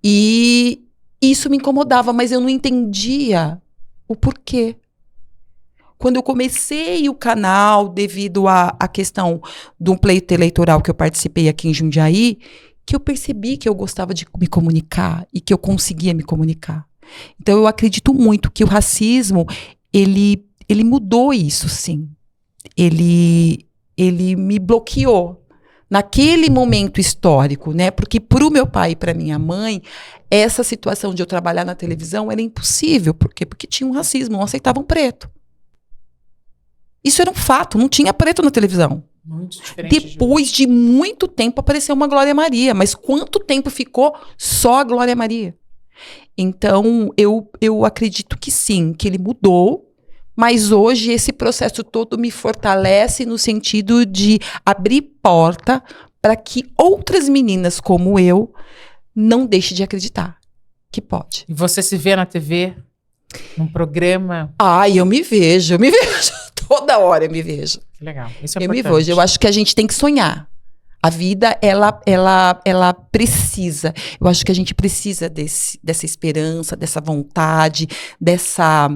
E isso me incomodava, mas eu não entendia o porquê. quando eu comecei o canal, devido à questão de um pleito eleitoral que eu participei aqui em Jundiaí, que eu percebi que eu gostava de me comunicar e que eu conseguia me comunicar. Então, eu acredito muito que o racismo, ele mudou isso, sim. Ele me bloqueou naquele momento histórico, né? Porque para o meu pai e para minha mãe, essa situação de eu trabalhar na televisão era impossível. Por quê? Porque tinha um racismo, não aceitavam preto. Isso era um fato, não tinha preto na televisão. Muito diferente. Depois de muito tempo apareceu uma Glória Maria, mas quanto tempo ficou só a Glória Maria? Então, eu acredito que sim, que ele mudou, mas hoje esse processo todo me fortalece no sentido de abrir porta para que outras meninas como eu não deixem de acreditar que pode. E você se vê na TV, num programa? Ai, eu me vejo. Toda hora eu me vejo. Que legal, isso é eu importante. Me vejo. Eu acho que a gente tem que sonhar. A vida, ela precisa. Eu acho que a gente precisa dessa esperança, dessa vontade, dessa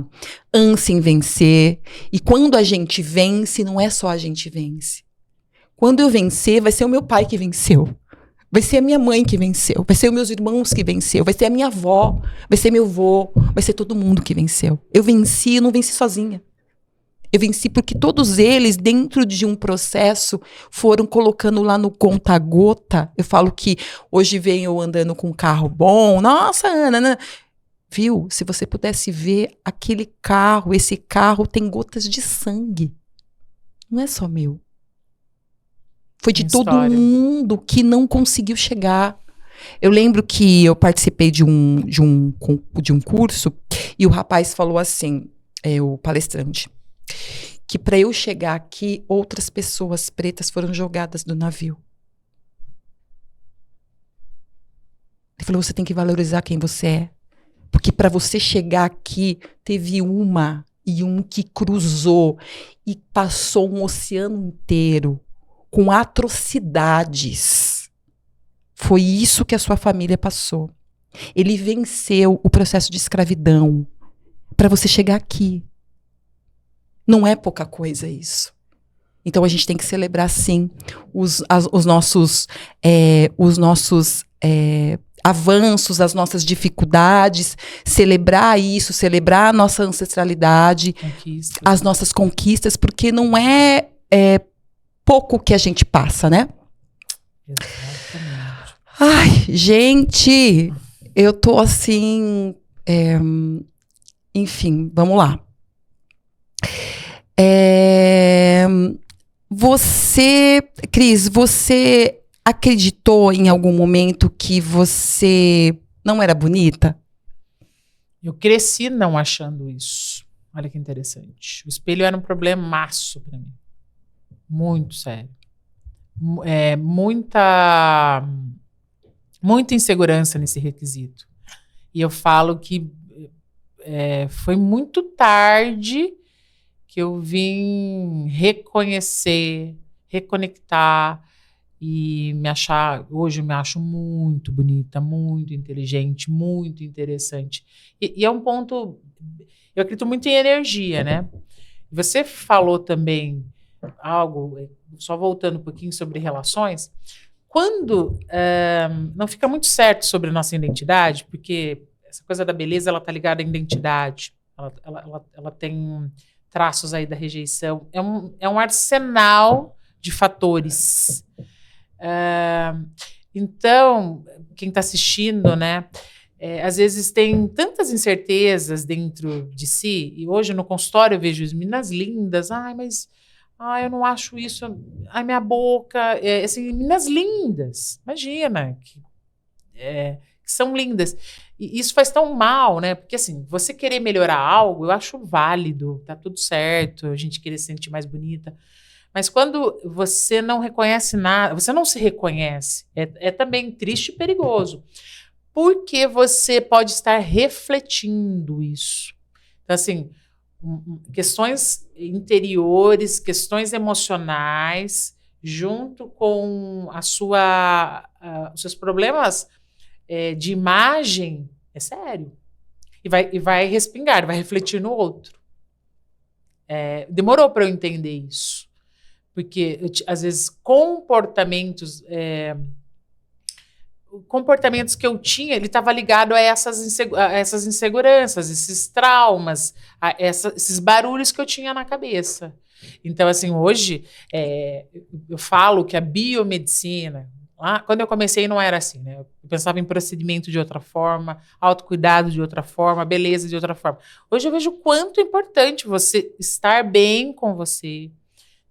ânsia em vencer. E quando a gente vence, não é só a gente vence. Quando eu vencer, vai ser o meu pai que venceu. Vai ser a minha mãe que venceu. Vai ser os meus irmãos que venceu. Vai ser a minha avó. Vai ser meu avô. Vai ser todo mundo que venceu. Eu venci, eu não venci sozinha. Eu venci porque todos eles, dentro de um processo, foram colocando lá no conta-gota. Eu falo que hoje venho eu andando com um carro bom. Nossa, Ana. Viu? Se você pudesse ver aquele carro, esse carro tem gotas de sangue. Não é só meu. Foi de todo mundo que não conseguiu chegar. Eu lembro que eu participei de um curso e o rapaz falou assim, o palestrante, que para eu chegar aqui, outras pessoas pretas foram jogadas do navio. Ele falou, você tem que valorizar quem você é. Porque para você chegar aqui, teve uma e um que cruzou e passou um oceano inteiro com atrocidades. Foi isso que a sua família passou. Ele venceu o processo de escravidão para você chegar aqui. Não é pouca coisa isso. Então a gente tem que celebrar sim os nossos avanços, as nossas dificuldades, celebrar isso, celebrar a nossa ancestralidade, as nossas conquistas, porque não é pouco que a gente passa, né? Exatamente. Ai, gente, eu tô assim, enfim, vamos lá. Cris, você acreditou em algum momento que você não era bonita? Eu cresci não achando isso. Olha que interessante. O espelho era um problemaço para mim. Muito sério. Muita insegurança nesse requisito. E eu falo que foi muito tarde que eu vim reconhecer, reconectar e me achar. Hoje eu me acho muito bonita, muito inteligente, muito interessante. E é um ponto. Eu acredito muito em energia, né? Você falou também algo, só voltando um pouquinho sobre relações. Quando não fica muito certo sobre a nossa identidade, porque essa coisa da beleza, ela está ligada à identidade. Ela tem traços aí da rejeição. É um arsenal de fatores. Então, quem está assistindo, né, às vezes tem tantas incertezas dentro de si, e hoje no consultório eu vejo as meninas lindas, eu não acho isso, minha boca, assim, meninas lindas, imagina, que são lindas. E isso faz tão mal, né? Porque, assim, você querer melhorar algo, eu acho válido, tá tudo certo, a gente querer se sentir mais bonita. Mas quando você não reconhece nada, você não se reconhece, é também triste e perigoso. Porque você pode estar refletindo isso. Então, assim, questões interiores, questões emocionais, junto com os seus problemas de imagem, é sério. E vai respingar, vai refletir no outro. Demorou para eu entender isso. Porque, às vezes, comportamentos que eu tinha, ele estava ligado a essas inseguranças, esses traumas, esses barulhos que eu tinha na cabeça. Então, assim, hoje, eu falo que a biomedicina, lá, quando eu comecei não era assim, né? Eu pensava em procedimento de outra forma, autocuidado de outra forma, beleza de outra forma. Hoje eu vejo o quanto é importante você estar bem com você,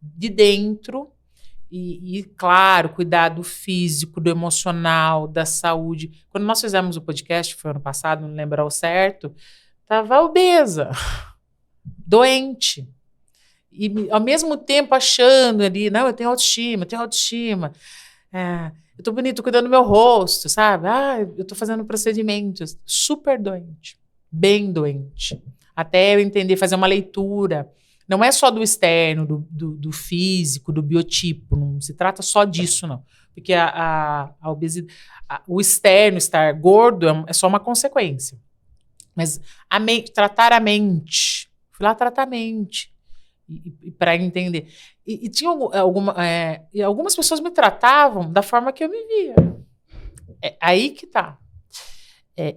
de dentro, e, claro, cuidar do físico, do emocional, da saúde. Quando nós fizemos o podcast, foi ano passado, não lembro ao certo, estava obesa, doente. E, ao mesmo tempo, achando ali, não, eu tenho autoestima. Eu tô bonito, cuidando do meu rosto, sabe? Eu tô fazendo procedimentos. Super doente, bem doente. Até eu entender, fazer uma leitura. Não é só do externo, do físico, do biotipo. Não se trata só disso, não. Porque a obesidade, o externo, estar gordo, é só uma consequência. Mas tratar a mente. Fui lá tratar a mente. Para entender. E tinha algumas pessoas me tratavam da forma que eu me via. Aí que tá.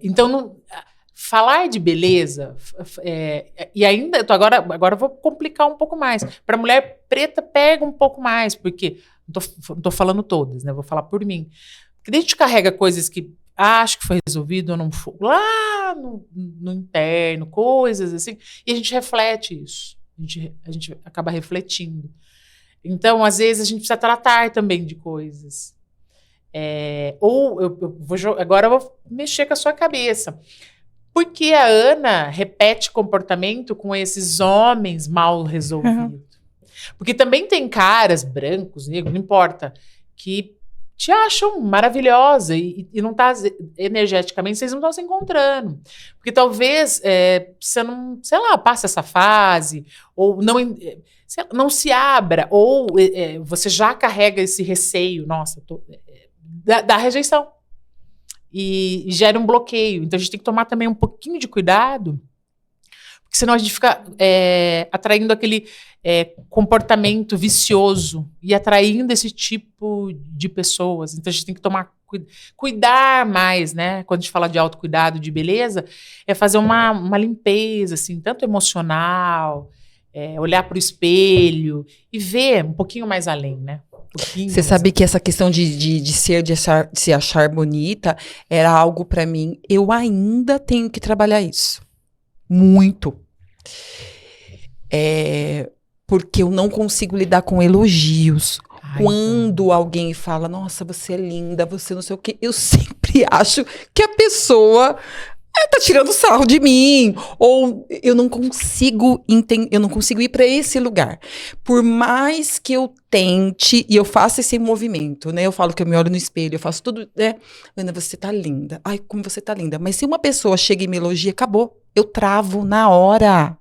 Então, falar de beleza, e ainda, agora eu vou complicar um pouco mais. Para mulher preta, pega um pouco mais, porque, não tô falando todas, né? Vou falar por mim. Porque a gente carrega coisas que acho que foi resolvido ou não foi, lá no interno, coisas assim, e a gente reflete isso. A gente acaba refletindo. Então, às vezes, a gente precisa tratar também de coisas. Agora eu vou mexer com a sua cabeça. Por que a Ana repete comportamento com esses homens mal resolvidos? Porque também tem caras, brancos, negros, não importa, que te acham maravilhosa e não tá, energeticamente, vocês não estão se encontrando. Porque talvez você não, sei lá, passe essa fase, ou não se abra, ou você já carrega esse receio, da rejeição. E gera um bloqueio. Então a gente tem que tomar também um pouquinho de cuidado, porque senão a gente fica atraindo aquele comportamento vicioso e atraindo esse tipo de pessoas. Então a gente tem que cuidar mais, né? Quando a gente fala de autocuidado, de beleza, é fazer uma limpeza, assim, tanto emocional, olhar para o espelho e ver um pouquinho mais além, né? Você sabe que essa questão de se achar bonita era algo para mim. Eu ainda tenho que trabalhar isso. Muito. Porque eu não consigo lidar com elogios. Quando alguém fala, nossa, você é linda, você não sei o quê, eu sempre acho que a pessoa tá tirando sarro de mim, ou eu não consigo ir para esse lugar. Por mais que eu tente, e eu faço esse movimento, né? Eu falo que eu me olho no espelho, eu faço tudo, né? Ana, você tá linda. Ai, como você tá linda. Mas se uma pessoa chega e me elogia, acabou. Eu travo na hora.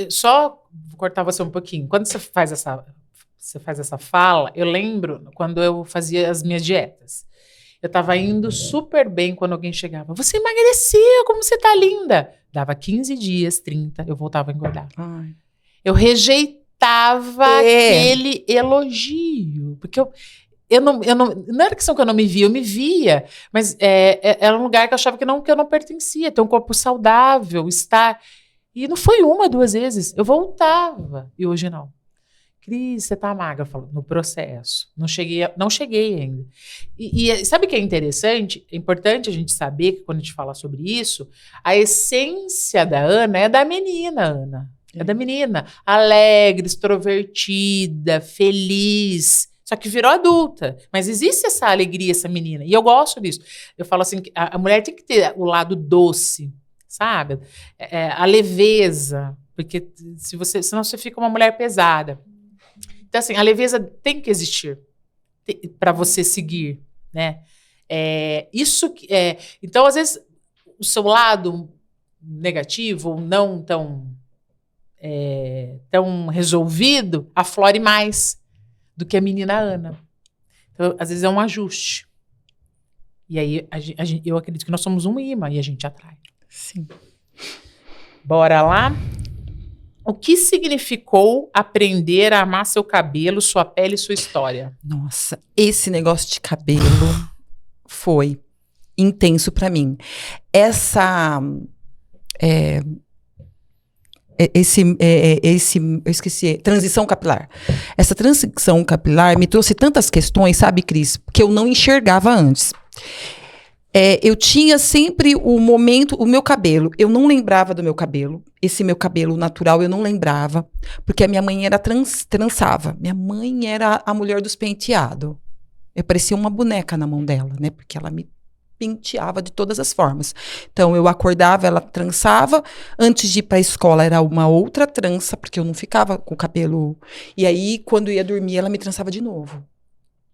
Só vou cortar você um pouquinho. Quando você faz essa fala, eu lembro quando eu fazia as minhas dietas. Eu estava indo super bem quando alguém chegava. Você emagreceu, como você tá linda. Dava 15 dias, 30, eu voltava a engordar. Ai. Eu rejeitava aquele elogio. Porque eu não era questão que eu não me via, eu me via. Mas era um lugar que eu achava que eu não pertencia. Ter um corpo saudável, estar... E não foi 1, 2 vezes. Eu voltava. E hoje não. Cris, você tá magra. Eu falo, no processo. Não cheguei ainda. E sabe o que é interessante? É importante a gente saber que quando a gente fala sobre isso, a essência da Ana é da menina, Ana. É da menina. Alegre, extrovertida, feliz. Só que virou adulta. Mas existe essa alegria, essa menina. E eu gosto disso. Eu falo assim, que a mulher tem que ter o lado doce, sabe? A leveza. Porque senão você fica uma mulher pesada. Então, assim, a leveza tem que existir para você seguir, né? Então, às vezes, o seu lado negativo ou não tão resolvido aflore mais do que a menina Ana. Então, às vezes, é um ajuste. E aí, eu acredito que nós somos um imã e a gente atrai. Sim. Bora lá? O que significou aprender a amar seu cabelo, sua pele e sua história? Nossa, esse negócio de cabelo foi intenso pra mim. Essa eu esqueci, transição capilar. Essa transição capilar me trouxe tantas questões, sabe, Cris, que eu não enxergava antes. Eu tinha sempre o meu cabelo. Eu não lembrava do meu cabelo. Esse meu cabelo natural eu não lembrava, porque a minha mãe era trançava. Minha mãe era a mulher dos penteados. Eu parecia uma boneca na mão dela, né? Porque ela me penteava de todas as formas. Então, eu acordava, ela trançava. Antes de ir para a escola, era uma outra trança, porque eu não ficava com o cabelo. E aí, quando eu ia dormir, ela me trançava de novo.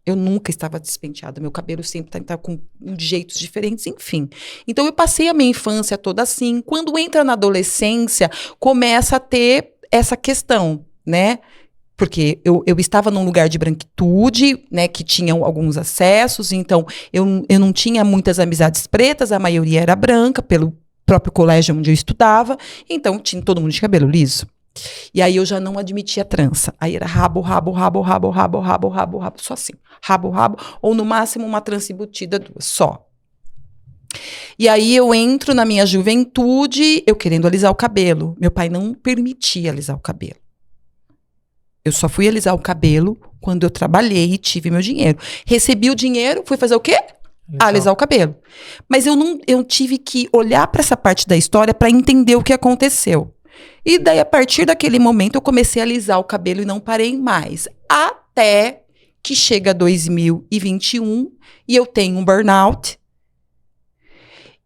Eu nunca estava despenteada. Meu cabelo sempre estava com jeitos diferentes, enfim. Então, eu passei a minha infância toda assim. Quando entra na adolescência, começa a ter essa questão, né? Porque eu estava num lugar de branquitude, né, que tinham alguns acessos, então eu não tinha muitas amizades pretas, a maioria era branca, pelo próprio colégio onde eu estudava, então todo mundo de cabelo liso. E aí eu já não admitia trança. Aí era rabo, só assim. Rabo, ou no máximo uma trança embutida, duas, só. E aí eu entro na minha juventude, eu querendo alisar o cabelo. Meu pai não permitia alisar o cabelo. Eu só fui alisar o cabelo quando eu trabalhei e tive meu dinheiro. Recebi o dinheiro, fui fazer o quê? Alisar o cabelo. Mas eu tive que olhar para essa parte da história para entender o que aconteceu. E daí, a partir daquele momento, eu comecei a alisar o cabelo e não parei mais. Até que chega 2021 e eu tenho um burnout.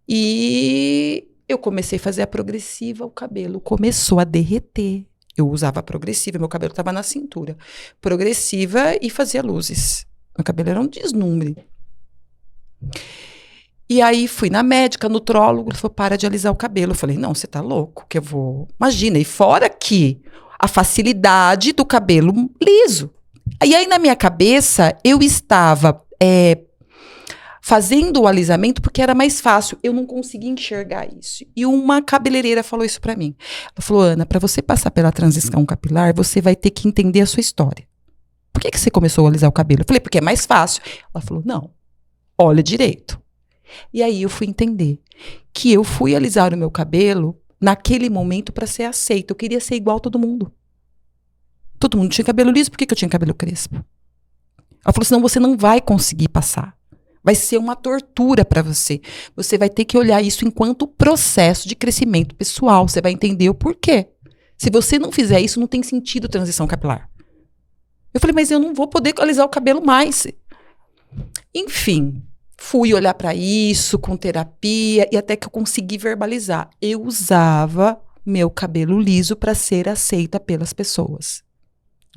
E eu comecei a fazer a progressiva, o cabelo começou a derreter. Eu usava progressiva, meu cabelo estava na cintura. Progressiva e fazia luzes. Meu cabelo era um deslumbre. E aí fui na médica, nutrólogo, ele falou, para de alisar o cabelo. Eu falei, não, você tá louco, que eu vou... Imagina, e fora que a facilidade do cabelo liso. E aí na minha cabeça, eu estava fazendo o alisamento porque era mais fácil. Eu não conseguia enxergar isso. E uma cabeleireira falou isso pra mim. Ela falou, Ana, pra você passar pela transição capilar, você vai ter que entender a sua história. Por que você começou a alisar o cabelo? Eu falei, porque é mais fácil. Ela falou, não, olha direito. E aí eu fui entender que eu fui alisar o meu cabelo naquele momento pra ser aceita. Eu queria ser igual a todo mundo. Todo mundo tinha cabelo liso, por que eu tinha cabelo crespo? Ela falou, senão você não vai conseguir passar. Vai ser uma tortura para você. Você vai ter que olhar isso enquanto processo de crescimento pessoal. Você vai entender o porquê. Se você não fizer isso, não tem sentido transição capilar. Eu falei, mas eu não vou poder alisar o cabelo mais. Enfim, fui olhar para isso com terapia e até que eu consegui verbalizar. Eu usava meu cabelo liso para ser aceita pelas pessoas.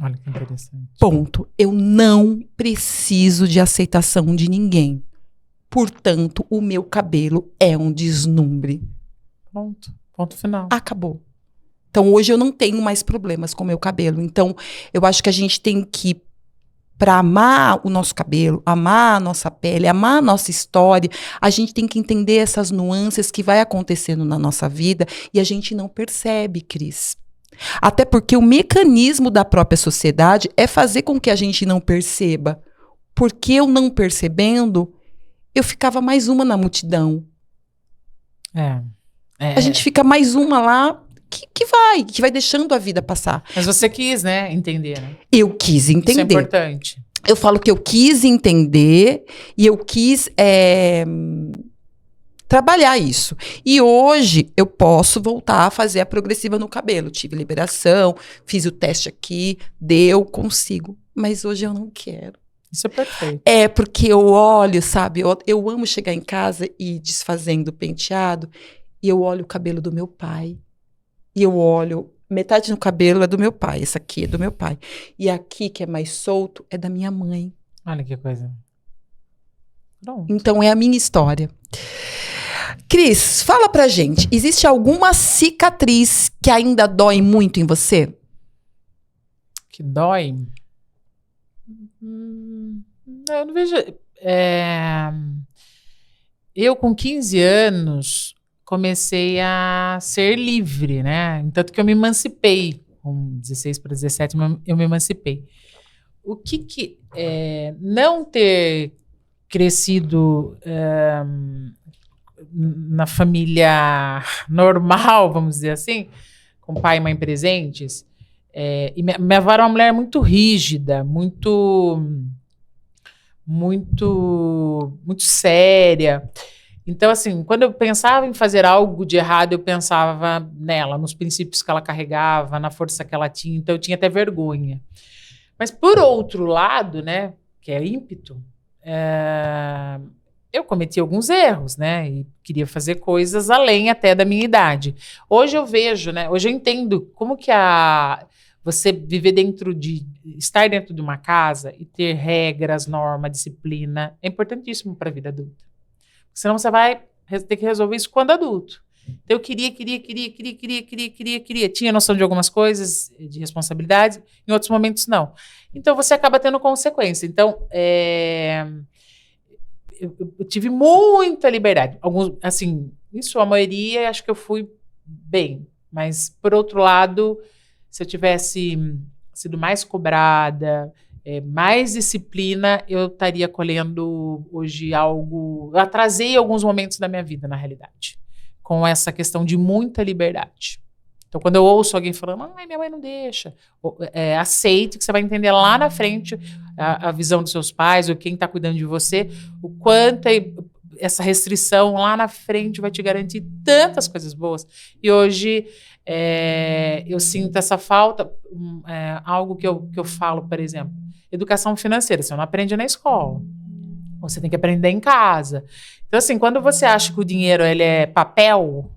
Olha que interessante. Ponto. Eu não preciso de aceitação de ninguém. Portanto, o meu cabelo é um deslumbre. Pronto. Ponto final. Acabou. Então, hoje eu não tenho mais problemas com o meu cabelo. Então, eu acho que a gente tem que, para amar o nosso cabelo, amar a nossa pele, amar a nossa história, a gente tem que entender essas nuances que vai acontecendo na nossa vida e a gente não percebe, Cris. Até porque o mecanismo da própria sociedade é fazer com que a gente não perceba. Porque eu não percebendo, eu ficava mais uma na multidão. A gente fica mais uma lá que vai deixando a vida passar. Mas você quis, né, entender, né? Eu quis entender. Isso é importante. Eu falo que eu quis entender e eu quis trabalhar isso. E hoje eu posso voltar a fazer a progressiva no cabelo. Tive liberação, fiz o teste aqui, deu, consigo. Mas hoje eu não quero. Isso é perfeito. É, porque eu olho, sabe? Eu amo chegar em casa e ir desfazendo o penteado. E eu olho o cabelo do meu pai. E eu olho... Metade do cabelo é do meu pai. Esse aqui é do meu pai. E aqui, que é mais solto, é da minha mãe. Olha que coisa. Pronto. Então, é a minha história. Cris, fala pra gente. Existe alguma cicatriz que ainda dói muito em você? Que dói? Eu não vejo... Eu, com 15 anos, comecei a ser livre, né? Tanto que eu me emancipei. Com 16 para 17, eu me emancipei. O que não ter crescido na família normal, vamos dizer assim, com pai e mãe presentes, e minha avó era uma mulher muito rígida, muito séria. Então, assim, quando eu pensava em fazer algo de errado, eu pensava nela, nos princípios que ela carregava, na força que ela tinha. Então, eu tinha até vergonha. Mas, por outro lado, né, que é ímpeto, eu cometi alguns erros, né, e queria fazer coisas além até da minha idade. Hoje eu vejo, né, hoje eu entendo como que você viver estar dentro de uma casa e ter regras, norma, disciplina, é importantíssimo para a vida adulta. Senão você vai ter que resolver isso quando adulto. Então eu queria. Tinha noção de algumas coisas, de responsabilidade, em outros momentos não. Então você acaba tendo consequência. Então, eu tive muita liberdade. Alguns, assim, em sua maioria, acho que eu fui bem. Mas, por outro lado, se eu tivesse sido mais cobrada, mais disciplina, eu estaria colhendo hoje algo... Eu atrasei alguns momentos da minha vida, na realidade, com essa questão de muita liberdade. Então, quando eu ouço alguém falando, minha mãe não deixa, aceite que você vai entender lá na frente a visão dos seus pais, ou quem está cuidando de você, o quanto essa restrição lá na frente vai te garantir tantas coisas boas. E hoje eu sinto essa falta, algo que eu falo, por exemplo, educação financeira, você não aprende na escola, você tem que aprender em casa. Então, assim, quando você acha que o dinheiro ele é papel,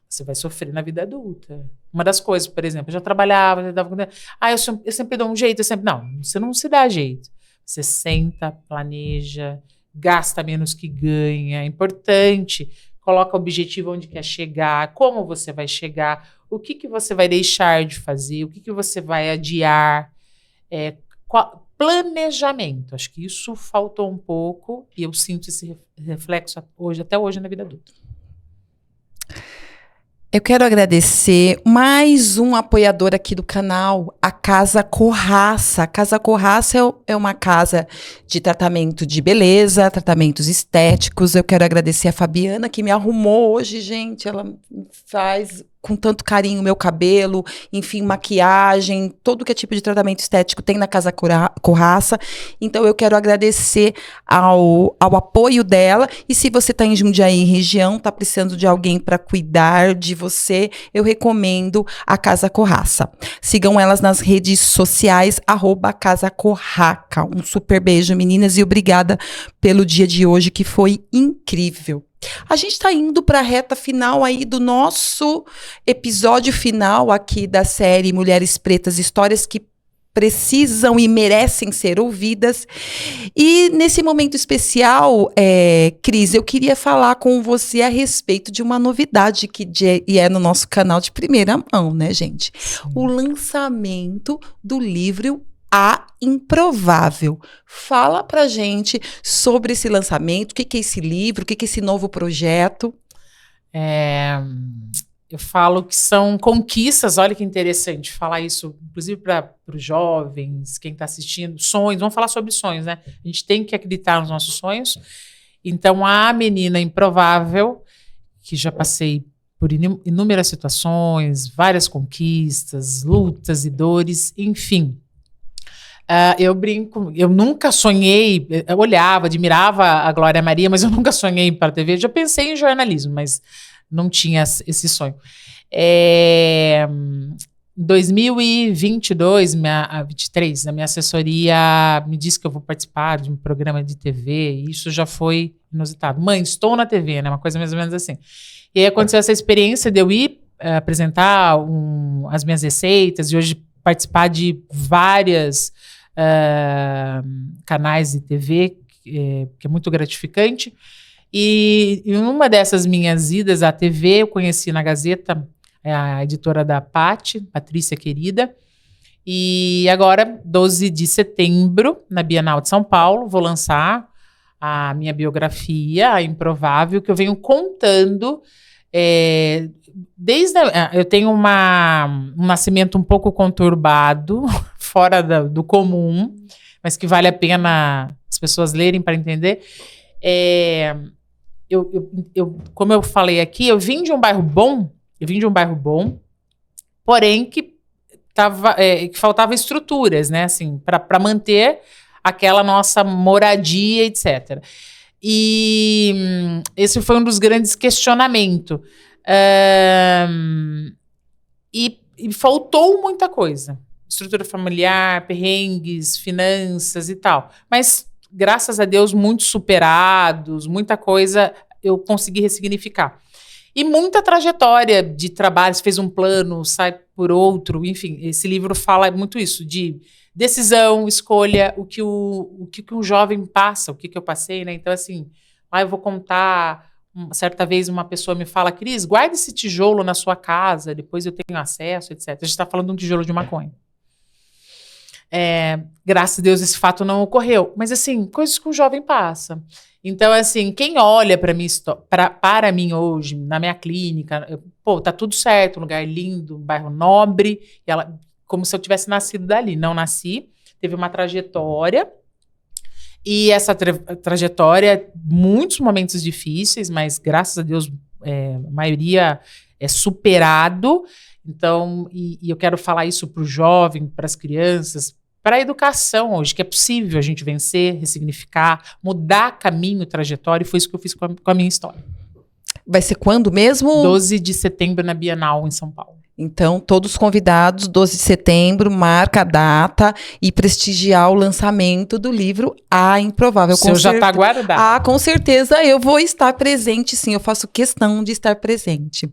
você vai sofrer na vida adulta. Uma das coisas, por exemplo, eu já trabalhava, eu sempre dou um jeito, Não, você não se dá jeito. Você senta, planeja, gasta menos que ganha, é importante, coloca o objetivo onde quer chegar, como você vai chegar, o que você vai deixar de fazer, o que você vai adiar, planejamento. Acho que isso faltou um pouco e eu sinto esse reflexo até hoje na vida adulta. Eu quero agradecer mais um apoiador aqui do canal, a Casa Corraça. A Casa Corraça é uma casa de tratamento de beleza, tratamentos estéticos. Eu quero agradecer a Fabiana, que me arrumou hoje, gente. Ela faz com tanto carinho o meu cabelo, enfim, maquiagem, todo que é tipo de tratamento estético tem na Casa Corraça. Então eu quero agradecer ao apoio dela. E se você está em Jundiaí região, está precisando de alguém para cuidar de você, eu recomendo a Casa Corraça. Sigam elas nas redes sociais, @casacorraca. Um super beijo, meninas, e obrigada pelo dia de hoje, que foi incrível. A gente está indo para a reta final aí do nosso episódio final aqui da série Mulheres Pretas, histórias que precisam e merecem ser ouvidas. E nesse momento especial, Cris, eu queria falar com você a respeito de uma novidade que é no nosso canal de primeira mão, né, gente? Sim. O lançamento do livro A Improvável. Fala pra gente sobre esse lançamento, o que é esse livro, o que é esse novo projeto. Eu falo que são conquistas, olha que interessante falar isso, inclusive para os jovens, quem está assistindo, sonhos, vamos falar sobre sonhos, né? A gente tem que acreditar nos nossos sonhos. Então, a menina improvável, que já passei por inúmeras situações, várias conquistas, lutas e dores, enfim. Eu brinco, eu nunca sonhei, eu olhava, admirava a Glória Maria, mas eu nunca sonhei para a TV, já pensei em jornalismo, mas não tinha esse sonho. Em 2022, 23, a minha assessoria me disse que eu vou participar de um programa de TV, e isso já foi inusitado. Mãe, estou na TV, né? Uma coisa mais ou menos assim. E aí aconteceu essa experiência de eu ir apresentar as minhas receitas, e hoje participar de várias canais de TV, que é muito gratificante. E em uma dessas minhas idas à TV, eu conheci na Gazeta a editora da Patrícia Querida, e agora, 12 de setembro, na Bienal de São Paulo, vou lançar a minha biografia, A Improvável, que eu venho contando Eu tenho um nascimento um pouco conturbado, fora do comum, mas que vale a pena as pessoas lerem para entender. Como eu falei aqui, eu vim de um bairro bom, porém que faltava estruturas, né, assim, para manter aquela nossa moradia, etc. E esse foi um dos grandes questionamentos. E faltou muita coisa. Estrutura familiar, perrengues, finanças e tal. Mas, graças a Deus, muitos superados, muita coisa eu consegui ressignificar. E muita trajetória de trabalho, você fez um plano, sai por outro, enfim, esse livro fala muito isso, de decisão, escolha, o que um jovem passa, o que eu passei, né? Então, assim, eu vou contar, certa vez uma pessoa me fala, Cris, guarda esse tijolo na sua casa, depois eu tenho acesso, etc. A gente está falando de um tijolo de maconha. Graças a Deus esse fato não ocorreu. Mas, assim, coisas que um jovem passa. Então, assim, quem olha para mim hoje, na minha clínica, tá tudo certo, um lugar lindo, um bairro nobre, como se eu tivesse nascido dali. Não nasci, teve uma trajetória, e essa trajetória, muitos momentos difíceis, mas graças a Deus, a maioria é superado. Então, e eu quero falar isso para o jovem, para as crianças, para a educação hoje, que é possível a gente vencer, ressignificar, mudar caminho, trajetória, e foi isso que eu fiz com a minha história. Vai ser quando mesmo? 12 de setembro na Bienal, em São Paulo. Então, todos convidados, 12 de setembro, marca a data e prestigiar o lançamento do livro A Improvável. O seu já está guardado. Com certeza eu vou estar presente, sim. Eu faço questão de estar presente.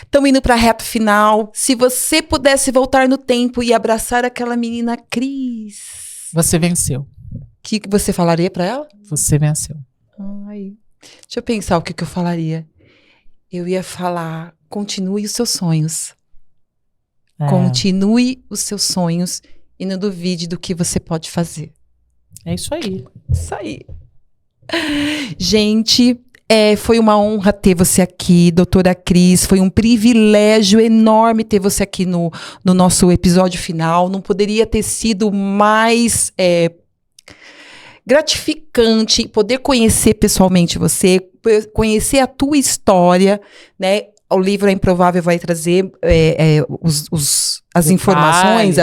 Estamos indo para a reta final. Se você pudesse voltar no tempo e abraçar aquela menina Cris... Você venceu. O que você falaria para ela? Você venceu. Ai, deixa eu pensar o que eu falaria. Eu ia falar, continue os seus sonhos. Continue os seus sonhos e não duvide do que você pode fazer. É isso aí. Isso aí. Gente, foi uma honra ter você aqui, doutora Cris. Foi um privilégio enorme ter você aqui no nosso episódio final. Não poderia ter sido mais gratificante poder conhecer pessoalmente você, conhecer a tua história, né? O livro A Improvável vai trazer as informações,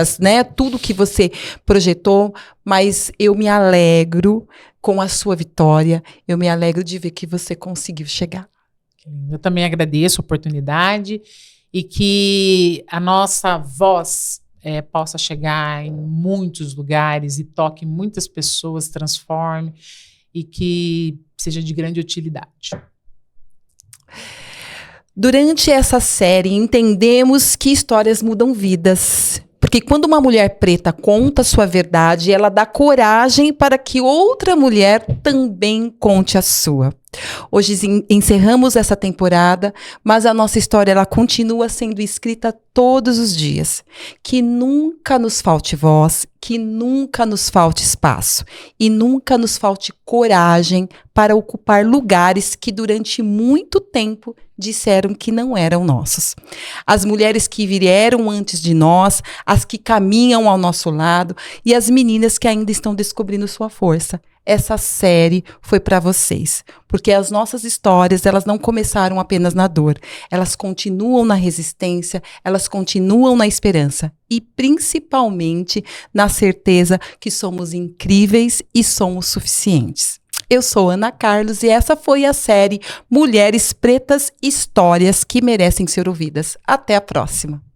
tudo que você projetou, mas eu me alegro com a sua vitória, eu me alegro de ver que você conseguiu chegar. Eu também agradeço a oportunidade e que a nossa voz possa chegar em muitos lugares e toque muitas pessoas, transforme e que seja de grande utilidade. Durante essa série, entendemos que histórias mudam vidas. Porque quando uma mulher preta conta sua verdade, ela dá coragem para que outra mulher também conte a sua. Hoje encerramos essa temporada, mas a nossa história ela continua sendo escrita todos os dias. Que nunca nos falte voz, que nunca nos falte espaço e nunca nos falte coragem para ocupar lugares que durante muito tempo disseram que não eram nossos. As mulheres que vieram antes de nós, as que caminham ao nosso lado e as meninas que ainda estão descobrindo sua força. Essa série foi para vocês, porque as nossas histórias, elas não começaram apenas na dor, elas continuam na resistência, elas continuam na esperança e principalmente na certeza que somos incríveis e somos suficientes. Eu sou Ana Carlos e essa foi a série Mulheres Pretas, Histórias que Merecem Ser Ouvidas. Até a próxima!